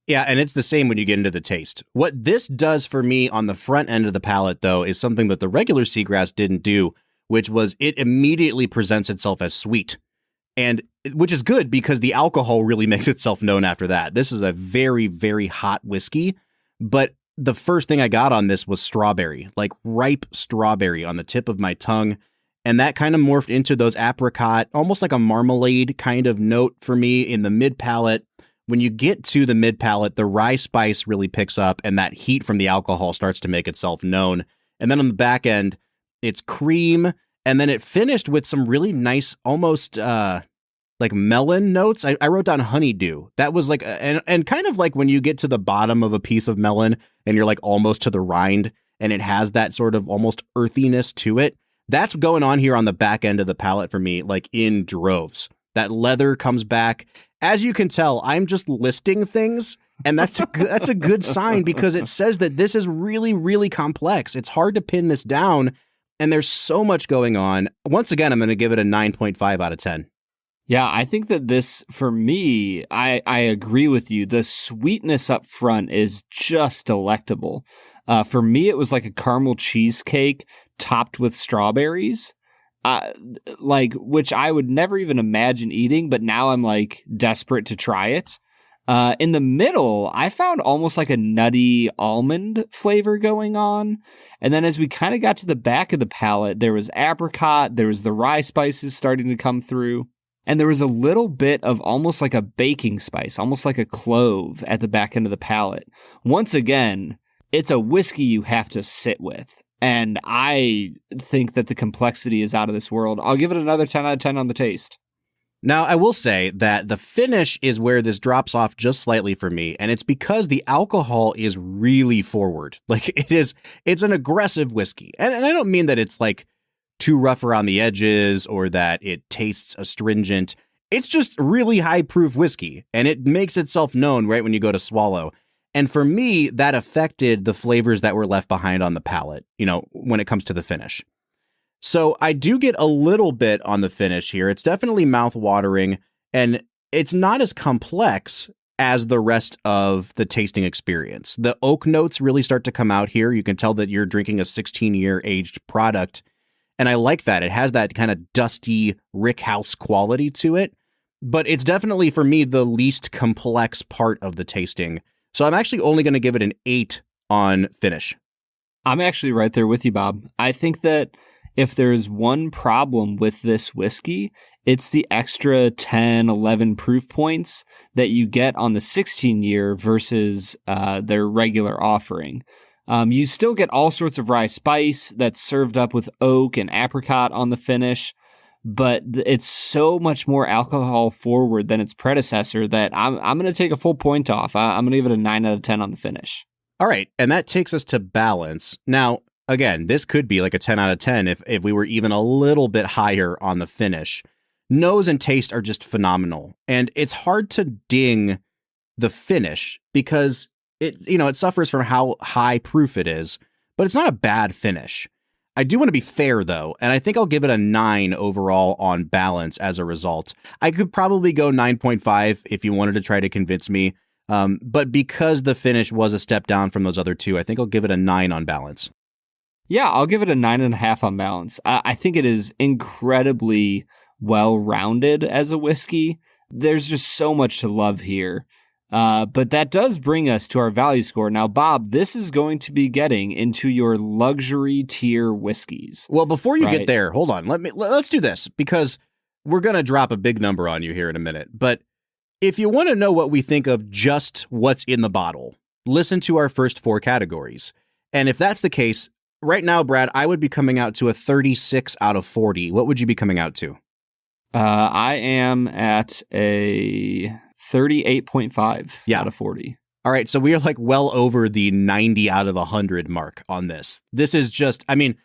Yeah, and it's the same when you get into the taste. What this does for me on the front end of the palate, though, is something that the regular Seagrass didn't do, which was it immediately presents itself as sweet. And which is good because the alcohol really makes itself known after that. This is a very, very hot whiskey, but the first thing I got on this was strawberry, like ripe strawberry on the tip of my tongue. And that kind of morphed into those apricot, almost like a marmalade kind of note for me in the mid palate. When you get to the mid palate, the rye spice really picks up and that heat from the alcohol starts to make itself known. And then on the back end, it's cream. And then it finished with some really nice, almost like melon notes. I wrote down honeydew. That was like, and kind of like when you get to the bottom of a piece of melon and you're like almost to the rind and it has that sort of almost earthiness to it. That's going on here on the back end of the palate for me, like in droves. That leather comes back. As you can tell, I'm just listing things, and that's a good sign because it says that this is really, really complex. It's hard to pin this down, and there's so much going on. Once again, I'm going to give it a 9.5 out of 10. Yeah, I think that this, for me, I agree with you. The sweetness up front is just delectable. For me, it was like a caramel cheesecake topped with strawberries, which I would never even imagine eating, but now I'm like desperate to try it. In the middle, I found almost like a nutty almond flavor going on. And then as we kind of got to the back of the palate, there was apricot, there was the rye spices starting to come through. And there was a little bit of almost like a baking spice, almost like a clove at the back end of the palate. Once again, it's a whiskey you have to sit with. And I think that the complexity is out of this world. I'll give it another 10 out of 10 on the taste. Now, I will say that the finish is where this drops off just slightly for me, and it's because the alcohol is really forward. Like, it's an aggressive whiskey. And I don't mean that it's like too rough around the edges or that it tastes astringent. It's just really high proof whiskey, and it makes itself known right when you go to swallow. And for me, that affected the flavors that were left behind on the palate, when it comes to the finish. So I do get a little bit on the finish here. It's definitely mouth-watering, and it's not as complex as the rest of the tasting experience. The oak notes really start to come out here. You can tell that you're drinking a 16-year aged product. And I like that. It has that kind of dusty rickhouse quality to it. But it's definitely, for me, the least complex part of the tasting. So I'm actually only going to give it an 8 on finish. I'm actually right there with you, Bob. I think that if there's one problem with this whiskey, it's the extra 10, 11 proof points that you get on the 16-year versus their regular offering. You still get all sorts of rye spice that's served up with oak and apricot on the finish, but it's so much more alcohol forward than its predecessor that I'm going to take a full point off. I'm going to give it a 9 out of 10 on the finish. All right, and that takes us to balance. Now, again, this could be like a 10 out of 10 if we were even a little bit higher on the finish. Nose and taste are just phenomenal, and it's hard to ding the finish because it suffers from how high proof it is, but it's not a bad finish. I do want to be fair, though, and I think I'll give it a 9 overall on balance as a result. I could probably go 9.5 if you wanted to try to convince me, but because the finish was a step down from those other two, I think I'll give it a 9 on balance. Yeah, I'll give it a 9.5 on balance. I think it is incredibly well-rounded as a whiskey. There's just so much to love here. But that does bring us to our value score. Now, Bob, this is going to be getting into your luxury tier whiskeys. Well, before you get there, hold on. Let's do this because we're going to drop a big number on you here in a minute. But if you want to know what we think of just what's in the bottle, listen to our first 4 categories. And if that's the case, right now, Brad, I would be coming out to a 36 out of 40. What would you be coming out to? I am at a 38.5 out of 40. All right, so we are like well over the 90 out of 100 mark on this. This is just, I mean,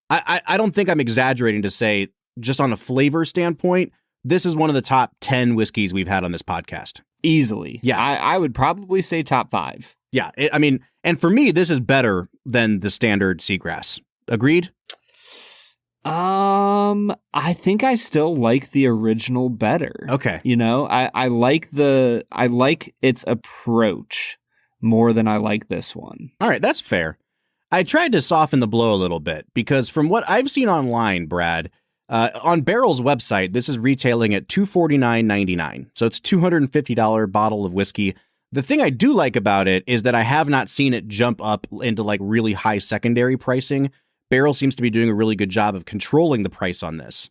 I don't think I'm exaggerating to say, just on a flavor standpoint, this is one of the top 10 whiskeys we've had on this podcast. Easily. Yeah. I would probably say top 5. Yeah, and for me, this is better than the standard Seagrass. Agreed? I think I still like the original better. Okay. I like its approach more than I like this one. All right, that's fair. I tried to soften the blow a little bit because from what I've seen online, Brad, on Barrell's website, this is retailing at $249.99. So it's $250 bottle of whiskey. The thing I do like about it is that I have not seen it jump up into like really high secondary pricing. Barrell seems to be doing a really good job of controlling the price on this.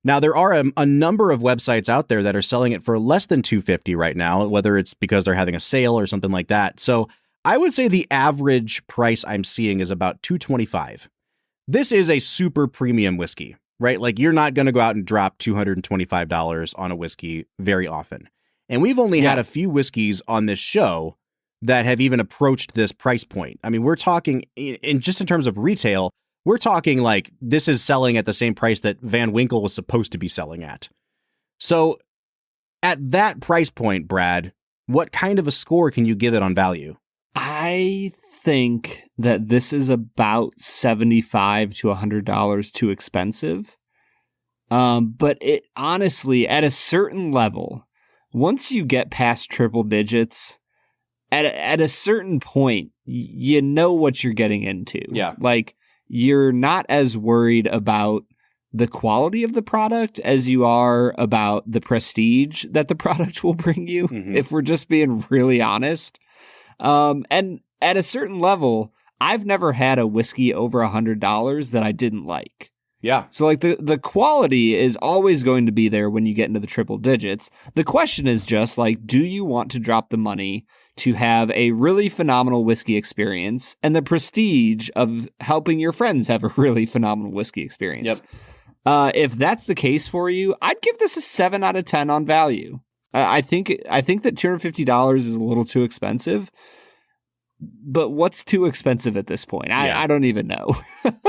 Now, there are a number of websites out there that are selling it for less than $250 right now, whether it's because they're having a sale or something like that. So I would say the average price I'm seeing is about $225. This is a super premium whiskey, right? Like you're not going to go out and drop $225 on a whiskey very often. And we've only had a few whiskeys on this show that have even approached this price point. I mean, we're talking in terms of retail, we're talking like this is selling at the same price that Van Winkle was supposed to be selling at. So at that price point, Brad, what kind of a score can you give it on value? I think that this is about $75 to $100 too expensive. But it honestly, at a certain level, once you get past triple digits, at a certain point, you know what you're getting into. Yeah. Like, you're not as worried about the quality of the product as you are about the prestige that the product will bring you, if we're just being really honest. And at a certain level, I've never had a whiskey over $100 that I didn't like. Yeah. So like the quality is always going to be there when you get into the triple digits. The question is just like, do you want to drop the money to have a really phenomenal whiskey experience and the prestige of helping your friends have a really phenomenal whiskey experience? Yep. If that's the case for you, I'd give this a 7 out of 10 on value. I think that $250 is a little too expensive. But what's too expensive at this point? I don't even know.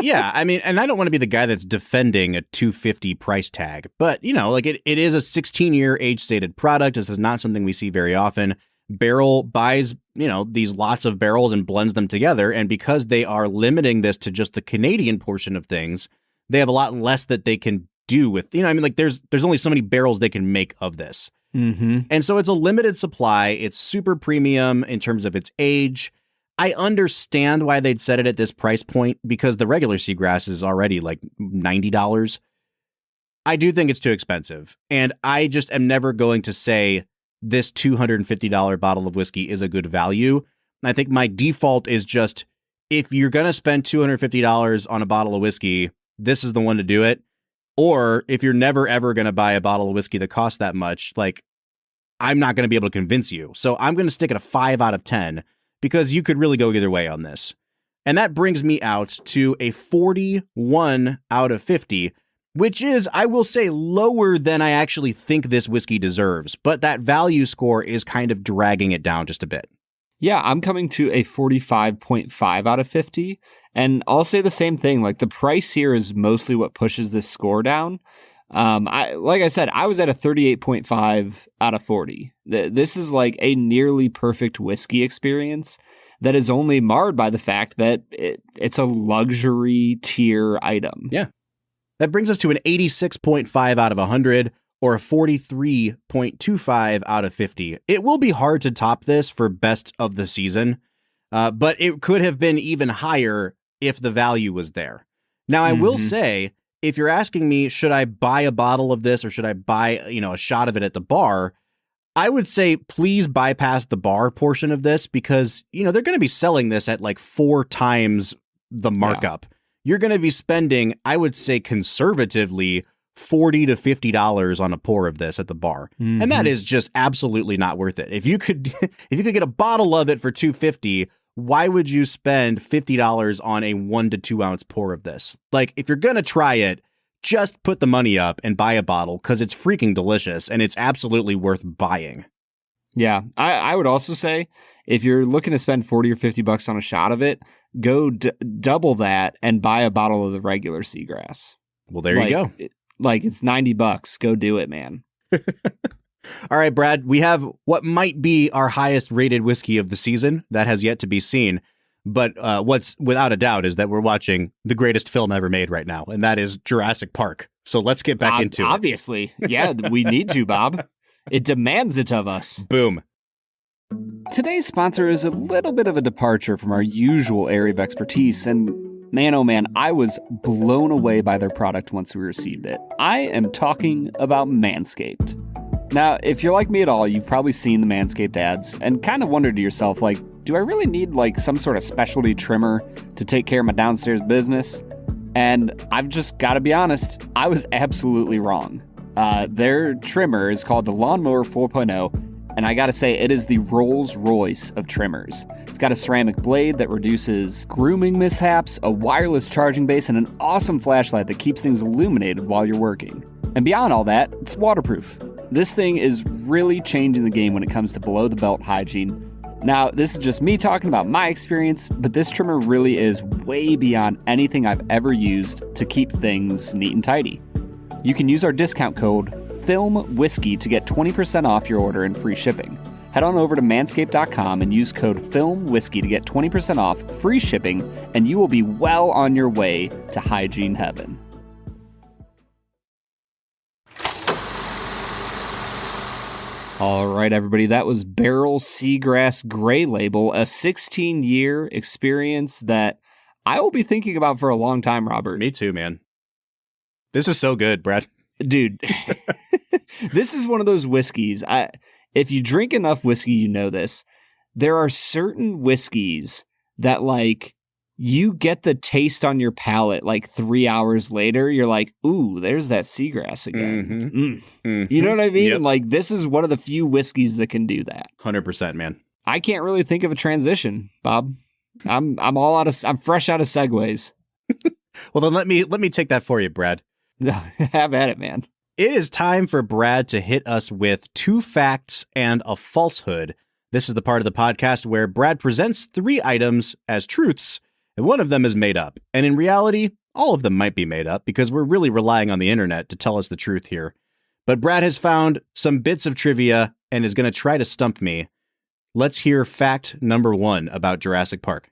Yeah, I mean, and I don't want to be the guy that's defending a $250 price tag, but you know, like it is a 16-year age-stated product. This is not something we see very often. Barrell buys, you know, these lots of barrels and blends them together, and because they are limiting this to just the Canadian portion of things, they have a lot less that they can do with, you know, I mean, like there's only so many barrels they can make of this. And so it's a limited supply. It's super premium in terms of its age. I understand why they'd set it at this price point because the regular Seagrass is already like $90. I do think it's too expensive. And I just am never going to say this $250 bottle of whiskey is a good value. I think my default is just, if you're going to spend $250 on a bottle of whiskey, this is the one to do it. Or if you're never, ever going to buy a bottle of whiskey that costs that much, like, I'm not going to be able to convince you. So I'm going to stick at a 5 out of 10 because you could really go either way on this. And that brings me out to a 41 out of 50, which is, I will say, lower than I actually think this whiskey deserves. But that value score is kind of dragging it down just a bit. Yeah, I'm coming to a 45.5 out of 50. And I'll say the same thing. Like, the price here is mostly what pushes this score down. Like I said, I was at a 38.5 out of 40. This is like a nearly perfect whiskey experience that is only marred by the fact that it's a luxury tier item. Yeah. That brings us to an 86.5 out of 100 or a 43.25 out of 50. It will be hard to top this for best of the season, but it could have been even higher if the value was there. Now, I will say, if you're asking me, should I buy a bottle of this or should I buy, a shot of it at the bar? I would say, please bypass the bar portion of this because, they're going to be selling this at like 4 times the markup. Yeah. You're going to be spending, I would say conservatively, $40 to $50 on a pour of this at the bar. And that is just absolutely not worth it. If you could get a bottle of it for $250, why would you spend $50 on a 1 to 2 ounce pour of this? Like, if you're going to try it, just put the money up and buy a bottle because it's freaking delicious and it's absolutely worth buying. Yeah, I would also say if you're looking to spend $40 or $50 on a shot of it, go double that and buy a bottle of the regular Seagrass. Well, there you go. It's $90. Go do it, man. All right, Brad, we have what might be our highest rated whiskey of the season. That has yet to be seen. But what's without a doubt is that we're watching the greatest film ever made right now, and that is Jurassic Park. So let's get back into it. Obviously. Yeah, we need to, Bob. It demands it of us. Boom. Today's sponsor is a little bit of a departure from our usual area of expertise, and man, oh man, I was blown away by their product once we received it. I am talking about Manscaped. Now, if you're like me at all, you've probably seen the Manscaped ads and kind of wondered to yourself, like, do I really need like some sort of specialty trimmer to take care of my downstairs business? And I've just got to be honest, I was absolutely wrong. Their trimmer is called the Lawnmower 4.0. And I gotta say, it is the Rolls Royce of trimmers. It's got a ceramic blade that reduces grooming mishaps, a wireless charging base, and an awesome flashlight that keeps things illuminated while you're working. And beyond all that, it's waterproof. This thing is really changing the game when it comes to below-the-belt hygiene. Now, this is just me talking about my experience, but this trimmer really is way beyond anything I've ever used to keep things neat and tidy. You can use our discount code FILMWHISKEY to get 20% off your order and free shipping. Head on over to manscaped.com and use code FILMWHISKEY to get 20% off, free shipping, and you will be well on your way to hygiene heaven. All right, everybody, that was Barrell Seagrass Gray Label, a 16-year experience that I will be thinking about for a long time, Robert. Me too, man. This is so good, Brad. Dude, this is one of those whiskeys. If you drink enough whiskey, you know this. There are certain whiskeys that, like, you get the taste on your palate, like, 3 hours later. You're like, ooh, there's that seagrass again. Mm-hmm. Mm-hmm. You know what I mean? Yep. Like, this is one of the few whiskeys that can do that. 100%, man. I can't really think of a transition, Bob. I'm fresh out of segues. Well, then let me take that for you, Brad. Have at it, man. It is time for Brad to hit us with 2 facts and a falsehood. This is the part of the podcast where Brad presents 3 items as truths, and one of them is made up. And in reality, all of them might be made up because we're really relying on the internet to tell us the truth here. But Brad has found some bits of trivia and is going to try to stump me. Let's hear fact number 1 about Jurassic Park.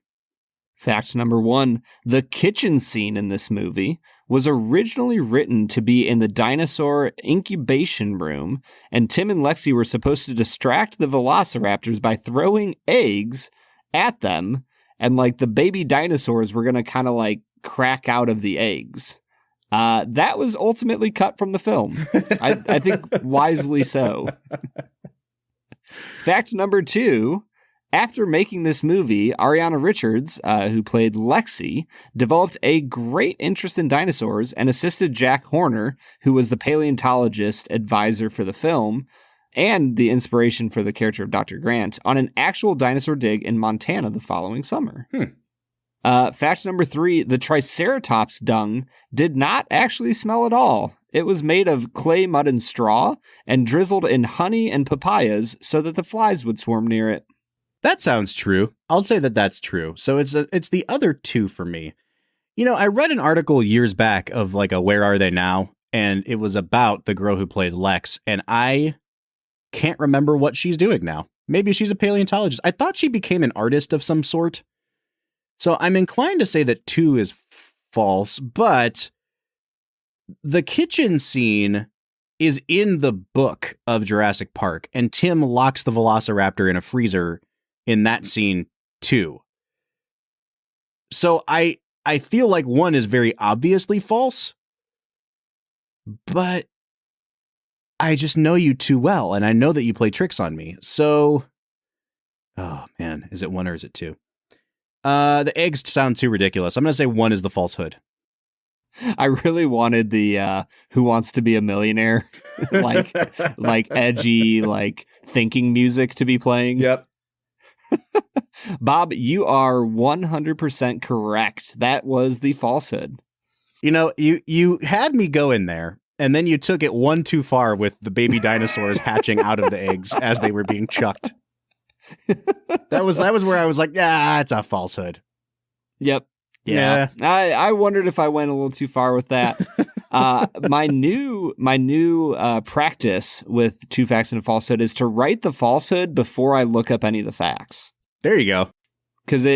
Fact number 1, the kitchen scene in this movie was originally written to be in the dinosaur incubation room, and Tim and Lexi were supposed to distract the velociraptors by throwing eggs at them, and like the baby dinosaurs were going to kind of like crack out of the eggs. That was ultimately cut from the film. I think wisely so. Fact number 2, after making this movie, Ariana Richards, who played Lexi, developed a great interest in dinosaurs and assisted Jack Horner, who was the paleontologist advisor for the film and the inspiration for the character of Dr. Grant, on an actual dinosaur dig in Montana the following summer. Fact number 3, the Triceratops dung did not actually smell at all. It was made of clay, mud, and straw, and drizzled in honey and papayas so that the flies would swarm near it. That sounds true. I'll say that that's true. So it's the other 2 for me. You know, I read an article years back of like a Where Are They Now? And it was about the girl who played Lex. And I can't remember what she's doing now. Maybe she's a paleontologist. I thought she became an artist of some sort. So I'm inclined to say that 2 is false, but the kitchen scene is in the book of Jurassic Park, and Tim locks the velociraptor in a freezer in that scene too. So I feel like 1 is very obviously false, but I just know you too well, and I know that you play tricks on me. So, oh man, is it 1 or is it 2? The eggs sound too ridiculous. I'm going to say 1 is the falsehood. I really wanted the Who Wants to Be a Millionaire, like edgy, like thinking music to be playing. Yep. Bob, you are 100% correct. That was the falsehood. You know, you had me go in there, and then you took it 1 too far with the baby dinosaurs hatching out of the eggs as they were being chucked. That was where I was like, yeah, it's a falsehood. Yep. Yeah. I wondered if I went a little too far with that. My new practice with 2 facts and a falsehood is to write the falsehood before I look up any of the facts. There you go. Because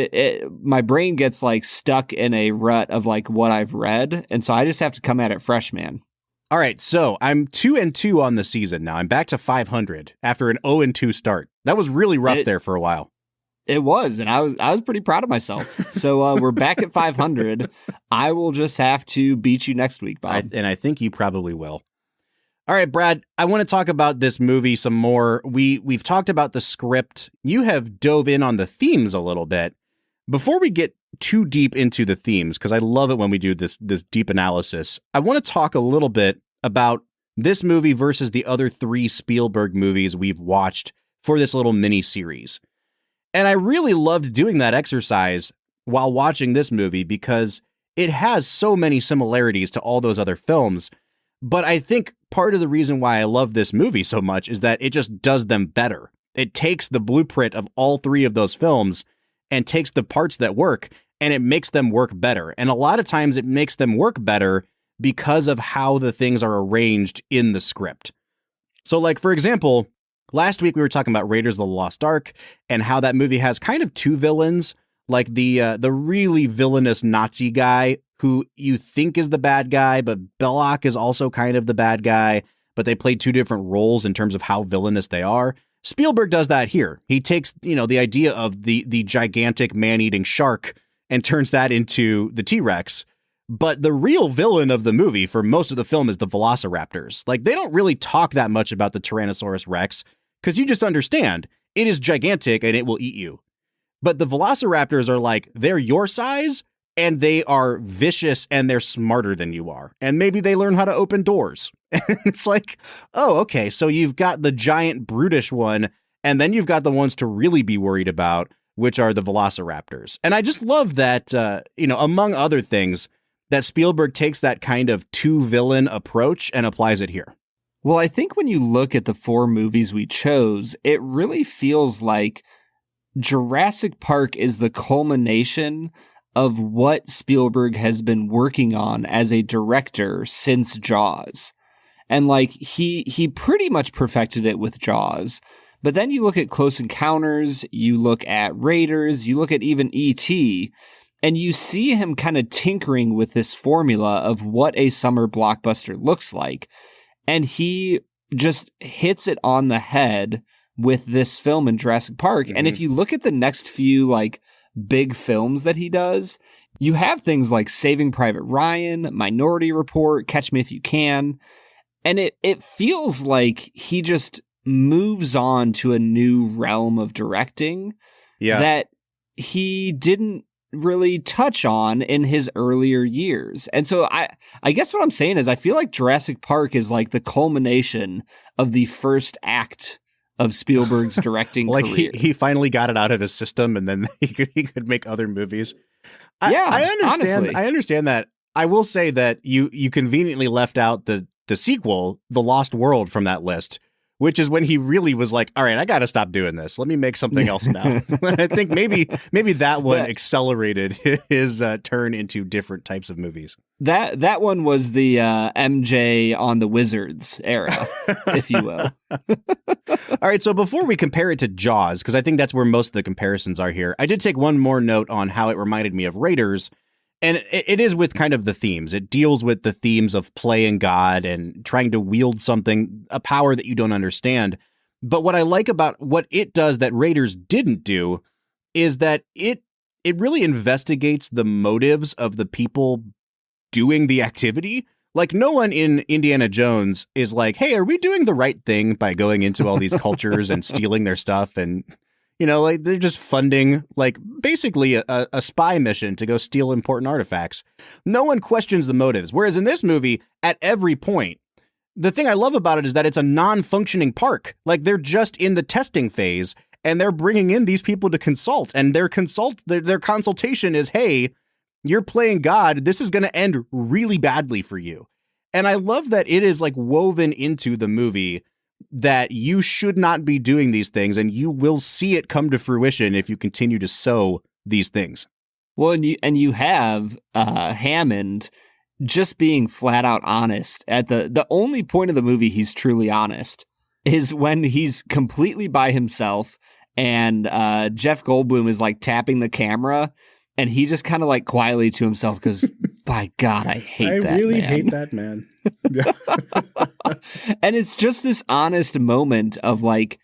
my brain gets like stuck in a rut of like what I've read, and so I just have to come at it fresh, man. All right, so I'm 2-2 on the season now. I'm back to 500 after an 0-2 start. That was really rough there for a while. It was, and I was pretty proud of myself. So we're back at 500. I will just have to beat you next week, Bob. And I think you probably will. All right, Brad, I want to talk about this movie some more. We've talked about the script. You have dove in on the themes a little bit. Before we get too deep into the themes, because I love it when we do this deep analysis, I want to talk a little bit about this movie versus the other 3 Spielberg movies we've watched for this little mini series. And I really loved doing that exercise while watching this movie because it has so many similarities to all those other films. But I think part of the reason why I love this movie so much is that it just does them better. It takes the blueprint of all three of those films and takes the parts that work and it makes them work better. And a lot of times it makes them work better because of how the things are arranged in the script. So like, for example, last week we were talking about Raiders of the Lost Ark and how that movie has kind of two villains, like the really villainous Nazi guy who you think is the bad guy, but Belloc is also kind of the bad guy, but they play two different roles in terms of how villainous they are. Spielberg does that here. He takes, the idea of the gigantic man-eating shark and turns that into the T-Rex. But the real villain of the movie for most of the film is the velociraptors. Like, they don't really talk that much about the Tyrannosaurus Rex because you just understand it is gigantic and it will eat you. But the velociraptors are like, they're your size and they are vicious and they're smarter than you are. And maybe they learn how to open doors. And it's like, oh, okay, so you've got the giant brutish one and then you've got the ones to really be worried about, which are the velociraptors. And I just love that, among other things, that Spielberg takes that kind of two-villain approach and applies it here. Well, I think when you look at the four movies we chose, it really feels like Jurassic Park is the culmination of what Spielberg has been working on as a director since Jaws. And like, he pretty much perfected it with Jaws. But then you look at Close Encounters, you look at Raiders, you look at even E.T., and you see him kind of tinkering with this formula of what a summer blockbuster looks like. And he just hits it on the head with this film in Jurassic Park. Mm-hmm. And if you look at the next few like big films that he does, you have things like Saving Private Ryan, Minority Report, Catch Me If You Can. And it feels like he just moves on to a new realm of directing that he didn't really touch on in his earlier years. And so I guess what I'm saying is I feel like Jurassic Park is like the culmination of the first act of Spielberg's directing like career. He finally got it out of his system and then he could make other movies. I understand. Honestly. I understand that. I will say that you conveniently left out the sequel, The Lost World, from that list, which is when he really was like, all right, I got to stop doing this. Let me make something else now. I think maybe that one accelerated his turn into different types of movies. That one was the MJ on the Wizards era, if you will. All right, so before we compare it to Jaws, because I think that's where most of the comparisons are here, I did take one more note on how it reminded me of Raiders. And it is with kind of the themes. It deals with the themes of playing God and trying to wield something, a power that you don't understand. But what I like about what it does that Raiders didn't do is that it really investigates the motives of the people doing the activity. Like, no one in Indiana Jones is like, hey, are we doing the right thing by going into all these cultures and stealing their stuff? And like they're just funding like basically a spy mission to go steal important artifacts. No one questions the motives. Whereas in this movie, at every point, the thing I love about it is that it's a non-functioning park. Like, they're just in the testing phase and they're bringing in these people to consult, and their consultation is, hey, you're playing God. This is going to end really badly for you. And I love that it is like woven into the movie that you should not be doing these things, and you will see it come to fruition if you continue to sow these things. Well, and you have Hammond just being flat out honest. At the only point of the movie he's truly honest is when he's completely by himself, and Jeff Goldblum is like tapping the camera, and he just kind of like quietly to himself goes, by God, I hate that man. I really hate that man. And it's just this honest moment of like,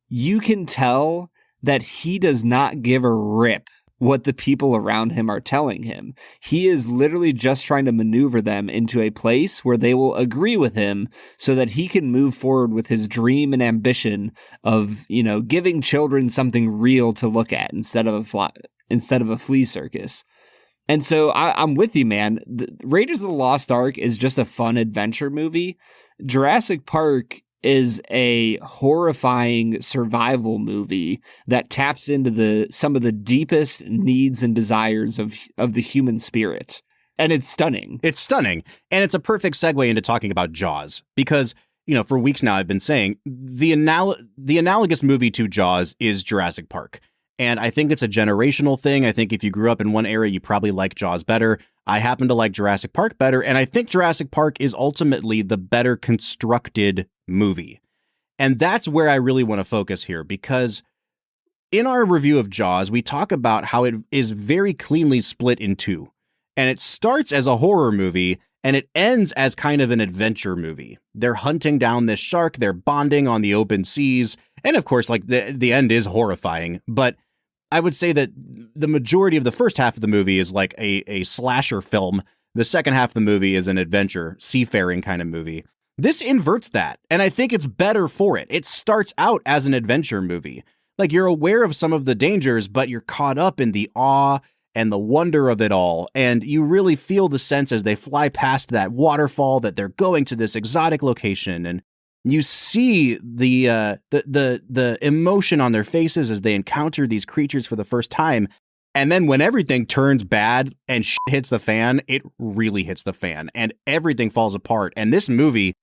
you can tell that he does not give a rip what the people around him are telling him. He is literally just trying to maneuver them into a place where they will agree with him so that he can move forward with his dream and ambition of, giving children something real to look at instead of a flea circus. And so I'm with you, man. Raiders of the Lost Ark is just a fun adventure movie. Jurassic Park is a horrifying survival movie that taps into some of the deepest needs and desires of the human spirit. And it's stunning. It's stunning. And it's a perfect segue into talking about Jaws, because for weeks now I've been saying, the analogous movie to Jaws is Jurassic Park. And I think it's a generational thing. I think if you grew up in one era, you probably like Jaws better. I happen to like Jurassic Park better. And I think Jurassic Park is ultimately the better constructed movie. And that's where I really want to focus here, because in our review of Jaws, we talk about how it is very cleanly split in two. And it starts as a horror movie and it ends as kind of an adventure movie. They're hunting down this shark, they're bonding on the open seas. And of course, like the end is horrifying, but I would say that the majority of the first half of the movie is like a slasher film. The second half of the movie is an adventure, seafaring kind of movie. This inverts that, and I think it's better for it. It starts out as an adventure movie. Like, you're aware of some of the dangers, but you're caught up in the awe and the wonder of it all. And you really feel the sense as they fly past that waterfall that they're going to this exotic location. And you see the emotion on their faces as they encounter these creatures for the first time. And then when everything turns bad and shit hits the fan, it really hits the fan and everything falls apart. And this movie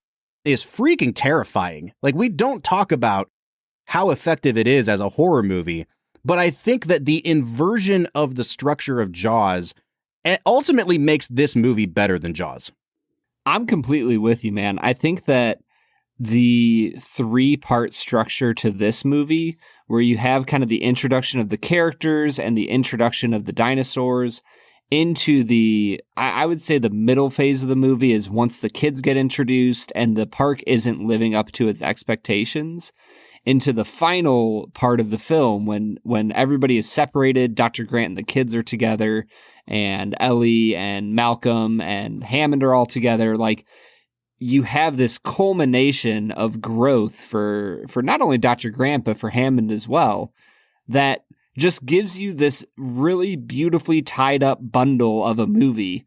is freaking terrifying. Like, we don't talk about how effective it is as a horror movie, but I think that the inversion of the structure of Jaws ultimately makes this movie better than Jaws. I'm completely with you, man. I think that the 3-part structure to this movie, where you have kind of the introduction of the characters and the introduction of the dinosaurs into I would say the middle phase of the movie is once the kids get introduced and the park isn't living up to its expectations, into the final part of the film when everybody is separated, Dr. Grant and the kids are together, and Ellie and Malcolm and Hammond are all together. Like, you have this culmination of growth for not only Dr. Grant, but for Hammond as well, that just gives you this really beautifully tied up bundle of a movie.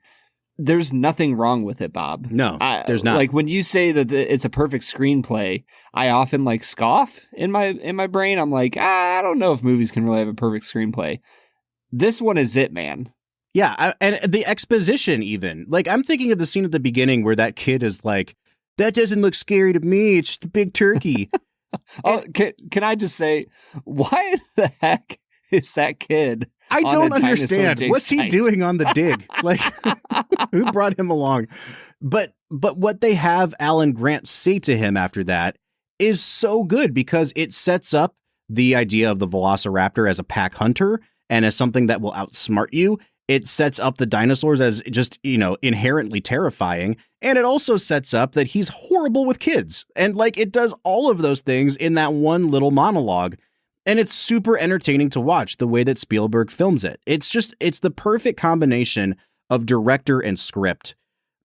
There's nothing wrong with it, Bob. No, there's not. Like, when you say that it's a perfect screenplay, I often like scoff in my brain. I'm like, I don't know if movies can really have a perfect screenplay. This one is it, man. Yeah, and the exposition even. Like, I'm thinking of the scene at the beginning where that kid is like, that doesn't look scary to me. It's just a big turkey. Can I just say, why the heck is that kid? I don't understand. What's he doing on the dig? Like, who brought him along? But what they have Alan Grant say to him after that is so good, because it sets up the idea of the Velociraptor as a pack hunter and as something that will outsmart you. It sets up the dinosaurs as just, inherently terrifying. And it also sets up that he's horrible with kids. And like, it does all of those things in that one little monologue. And it's super entertaining to watch the way that Spielberg films it. It's the perfect combination of director and script.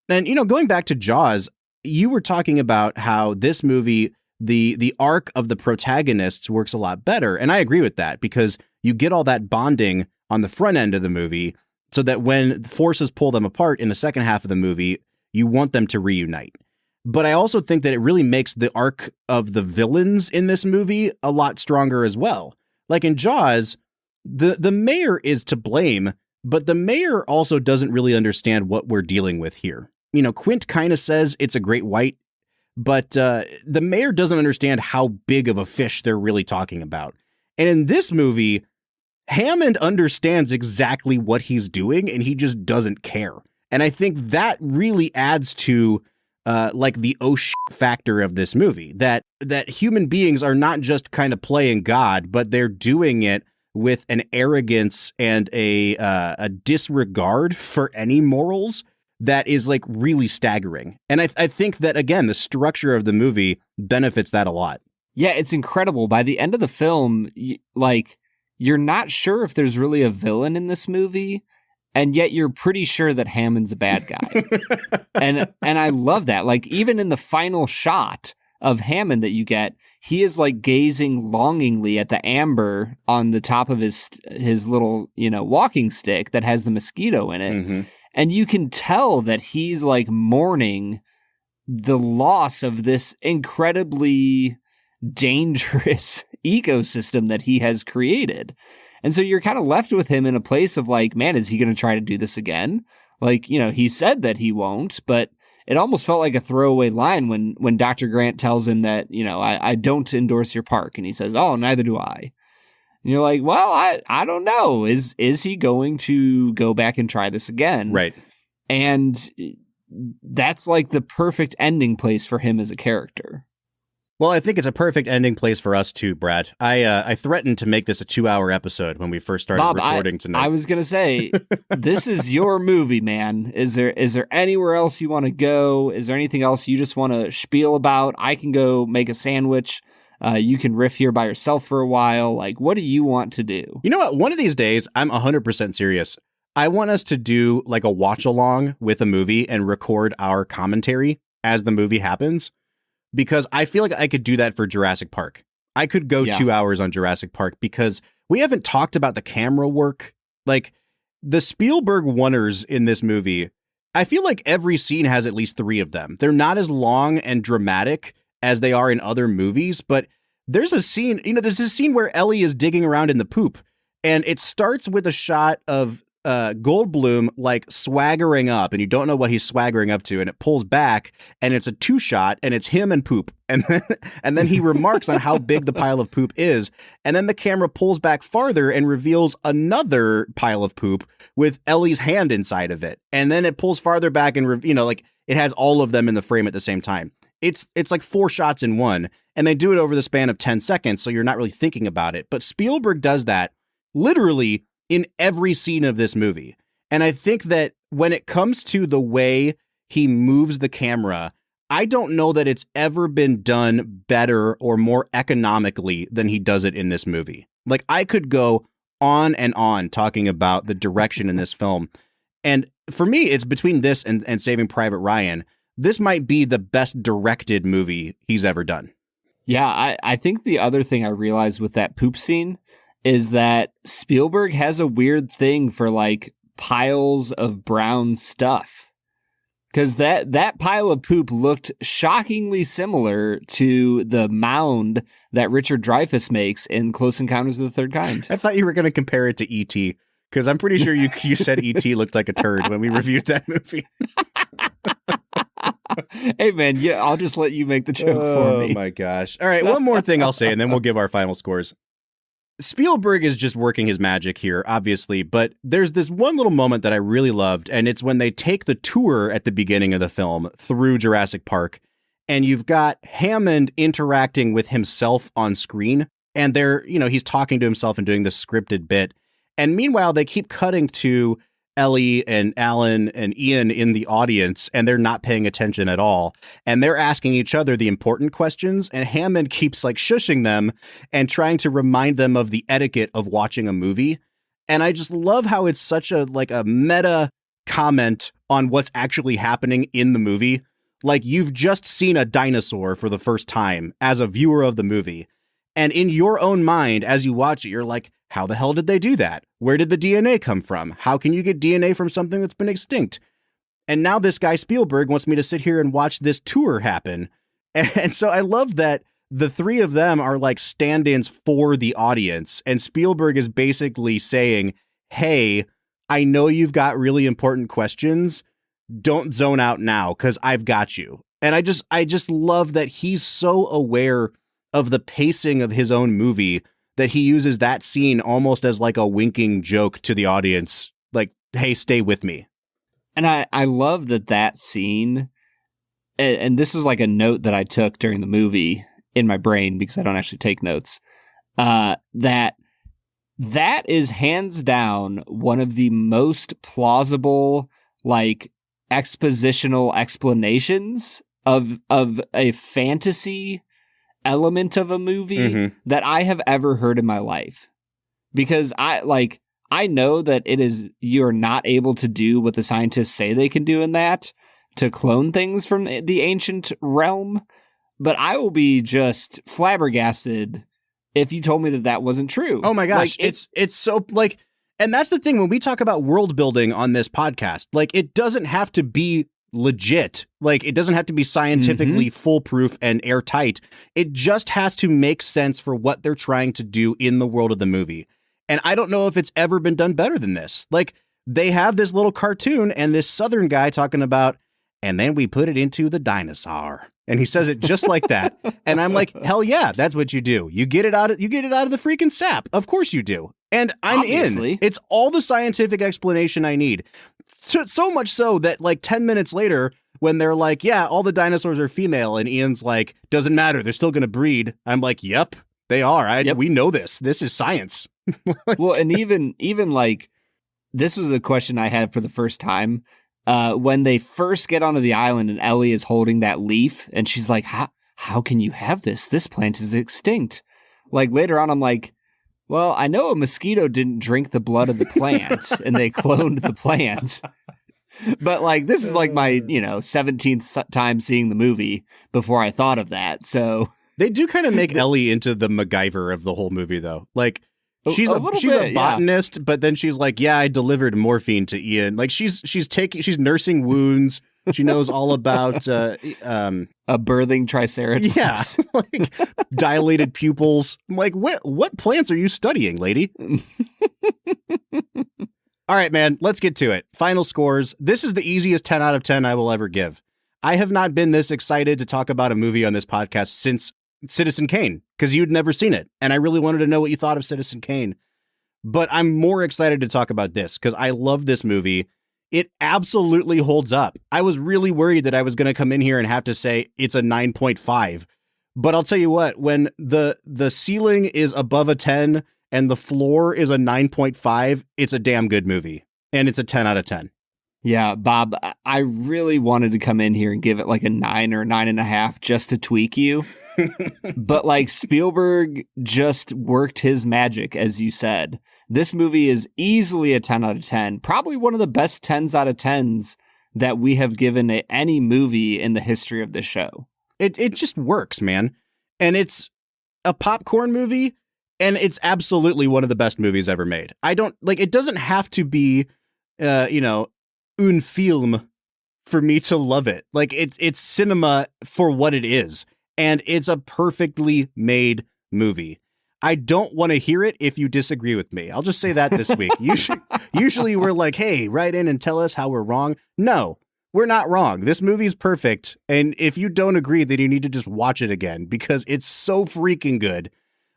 And, going back to Jaws, you were talking about how this movie, the arc of the protagonists works a lot better. And I agree with that, because you get all that bonding on the front end of the movie, so that when forces pull them apart in the second half of the movie, you want them to reunite. But I also think that it really makes the arc of the villains in this movie a lot stronger as well. Like in Jaws, the mayor is to blame, but the mayor also doesn't really understand what we're dealing with here. Quint kind of says it's a great white, but the mayor doesn't understand how big of a fish they're really talking about. And in this movie, Hammond understands exactly what he's doing, and he just doesn't care. And I think that really adds to the oh shit factor of this movie, that human beings are not just kind of playing God, but they're doing it with an arrogance and a disregard for any morals that is like really staggering. And I think that, again, the structure of the movie benefits that a lot. Yeah, it's incredible. By the end of the film, you're not sure if there's really a villain in this movie, and yet you're pretty sure that Hammond's a bad guy. and I love that. Like, even in the final shot of Hammond that you get, he is like gazing longingly at the amber on the top of his little, walking stick that has the mosquito in it. Mm-hmm. And you can tell that he's like mourning the loss of this incredibly dangerous ecosystem that he has created. And so you're kind of left with him in a place of like, man, is he going to try to do this again? Like, he said that he won't, but it almost felt like a throwaway line when Dr. Grant tells him that, I don't endorse your park. And he says, oh, neither do I. And you're like, well, I don't know. Is he going to go back and try this again? Right. And that's like the perfect ending place for him as a character. Well, I think it's a perfect ending place for us too, Brad. I threatened to make this a 2-hour episode when we first started recording tonight. I was going to say, this is your movie, man. Is there anywhere else you want to go? Is there anything else you just want to spiel about? I can go make a sandwich. You can riff here by yourself for a while. Like, what do you want to do? You know what? One of these days, I'm 100% serious. I want us to do like a watch along with a movie and record our commentary as the movie happens. Because I feel like I could do that for Jurassic Park. I could go 2 hours on Jurassic Park because we haven't talked about the camera work. Like the Spielberg oneers in this movie, I feel like every scene has at least 3 of them. They're not as long and dramatic as they are in other movies, but there's a scene, there's this scene where Ellie is digging around in the poop, and it starts with a shot of Goldblum like swaggering up, and you don't know what he's swaggering up to, and it pulls back and it's a 2-shot and it's him and poop, and then he remarks on how big the pile of poop is, and then the camera pulls back farther and reveals another pile of poop with Ellie's hand inside of it, and then it pulls farther back and like it has all of them in the frame at the same time. It's like 4 shots in one, and they do it over the span of 10 seconds, so you're not really thinking about it. But Spielberg does that literally in every scene of this movie. And I think that when it comes to the way he moves the camera, I don't know that it's ever been done better or more economically than he does it in this movie. Like, I could go on and on talking about the direction in this film. And for me, it's between this and Saving Private Ryan. This might be the best directed movie he's ever done. Yeah, I think the other thing I realized with that poop scene is that Spielberg has a weird thing for like piles of brown stuff. Because that pile of poop looked shockingly similar to the mound that Richard Dreyfuss makes in Close Encounters of the Third Kind. I thought you were going to compare it to E.T., because I'm pretty sure you said E.T. looked like a turd when we reviewed that movie. Hey, man, yeah, I'll just let you make the joke for me. Oh, my gosh. All right, one more thing I'll say, and then we'll give our final scores. Spielberg is just working his magic here, obviously, but there's this one little moment that I really loved, and it's when they take the tour at the beginning of the film through Jurassic Park, and you've got Hammond interacting with himself on screen, and he's talking to himself and doing this scripted bit, and meanwhile, they keep cutting to Ellie and Alan and Ian in the audience, and they're not paying attention at all. And they're asking each other the important questions, and Hammond keeps like shushing them and trying to remind them of the etiquette of watching a movie. And I just love how it's such a meta comment on what's actually happening in the movie. Like, you've just seen a dinosaur for the first time as a viewer of the movie. And in your own mind, as you watch it, you're like, how the hell did they do that? Where did the DNA come from? How can you get DNA from something that's been extinct? And now this guy Spielberg wants me to sit here and watch this tour happen. And so I love that the 3 of them are like stand-ins for the audience. And Spielberg is basically saying, hey, I know you've got really important questions. Don't zone out now, because I've got you. And I just love that he's so aware of the pacing of his own movie that he uses that scene almost as like a winking joke to the audience. Like, hey, stay with me. And I love that scene, and this is like a note that I took during the movie in my brain because I don't actually take notes, that is hands down one of the most plausible, like, expositional explanations of a fantasy element of a movie that I have ever heard in my life. Because I know that you're not able to do what the scientists say they can do in that, to clone things from the ancient realm, but I will be just flabbergasted if you told me that wasn't true. Oh my gosh, like, it's so like, and that's the thing when we talk about world building on this podcast, like, it doesn't have to be legit. Like, it doesn't have to be scientifically foolproof and airtight. It just has to make sense for what they're trying to do in the world of the movie. And I don't know if it's ever been done better than this. Like, they have this little cartoon and this Southern guy talking about, and then we put it into the dinosaur. And he says it just like that. And I'm like, hell yeah, that's what you do. You get it out of the freaking sap. Of course you do. And I'm Obviously. in. It's all the scientific explanation I need. So much so that like 10 minutes later, when they're like, yeah, all the dinosaurs are female, and Ian's like, doesn't matter, they're still going to breed. I'm like, yep, they are. We know this. This is science. Well, and even like, this was a question I had for the first time. When they first get onto the island and Ellie is holding that leaf and she's like, how can you have this? This plant is extinct. Like later on, I'm like, well, I know a mosquito didn't drink the blood of the plant and they cloned the plant. But like, this is like my, 17th time seeing the movie before I thought of that. So they do kind of make Ellie into the MacGyver of the whole movie, though. Like, she's a botanist, but then she's like, yeah, I delivered morphine to Ian. Like she's nursing wounds. She knows all about a birthing triceratops. Yeah, like dilated pupils. I'm like, what plants are you studying, lady? All right, man, let's get to it. Final scores. This is the easiest 10 out of 10 I will ever give. I have not been this excited to talk about a movie on this podcast since Citizen Kane, because you'd never seen it. And I really wanted to know what you thought of Citizen Kane. But I'm more excited to talk about this because I love this movie. It absolutely holds up. I was really worried that I was going to come in here and have to say it's a 9.5. But I'll tell you what, when the ceiling is above a 10 and the floor is a 9.5, it's a damn good movie. And it's a 10 out of 10. Yeah, Bob, I really wanted to come in here and give it like a 9 or 9.5 just to tweak you. But like Spielberg just worked his magic, as you said. This movie is easily a 10 out of 10. Probably one of the best 10s out of 10s that we have given any movie in the history of this show. It just works, man. And it's a popcorn movie, and it's absolutely one of the best movies ever made. It doesn't have to be, un film for me to love it. Like it's cinema for what it is. And it's a perfectly made movie. I don't want to hear it if you disagree with me. I'll just say that this week. Usually we're like, hey, write in and tell us how we're wrong. No, we're not wrong. This movie's perfect. And if you don't agree, then you need to just watch it again because it's so freaking good.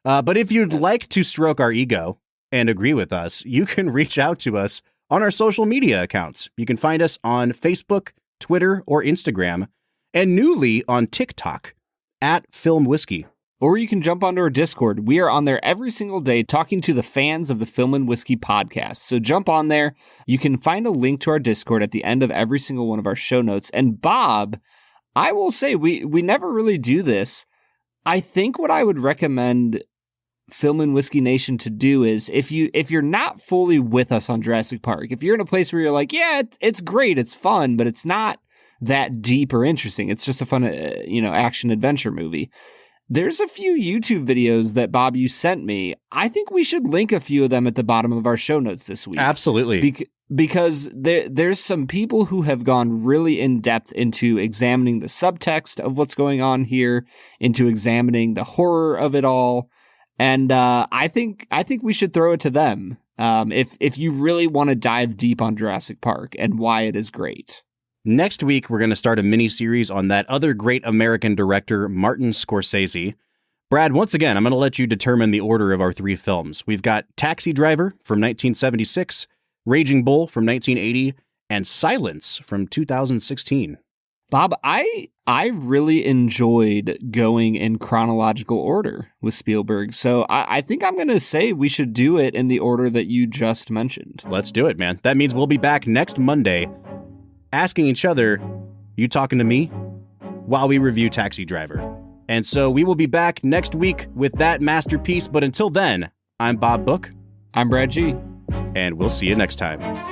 But if you'd like to stroke our ego and agree with us, you can reach out to us on our social media accounts. You can find us on Facebook, Twitter, or Instagram, and newly on TikTok at Film Whiskey. Or you can jump onto our Discord. We are on there every single day talking to the fans of the Film and Whiskey podcast. So jump on there. You can find a link to our Discord at the end of every single one of our show notes. And Bob, I will say we never really do this. I think what I would recommend Film and Whiskey Nation to do is if you're not fully with us on Jurassic Park, if you're in a place where you're like, yeah, it's great, it's fun, but it's not that deep or interesting. It's just a fun, action adventure movie. There's a few YouTube videos that, Bob, you sent me. I think we should link a few of them at the bottom of our show notes this week. Absolutely. Because there's some people who have gone really in depth into examining the subtext of what's going on here, into examining the horror of it all. And I think we should throw it to them if you really want to dive deep on Jurassic Park and why it is great. Next week, we're going to start a mini-series on that other great American director, Martin Scorsese. Brad, once again, I'm going to let you determine the order of our three films. We've got Taxi Driver from 1976, Raging Bull from 1980, and Silence from 2016. Bob, I really enjoyed going in chronological order with Spielberg, so I think I'm going to say we should do it in the order that you just mentioned. Let's do it, man. That means we'll be back next Monday asking each other, you talking to me? While we review Taxi Driver. And so we will be back next week with that masterpiece. But until then, I'm Bob Book. I'm Brad G. And we'll see you next time.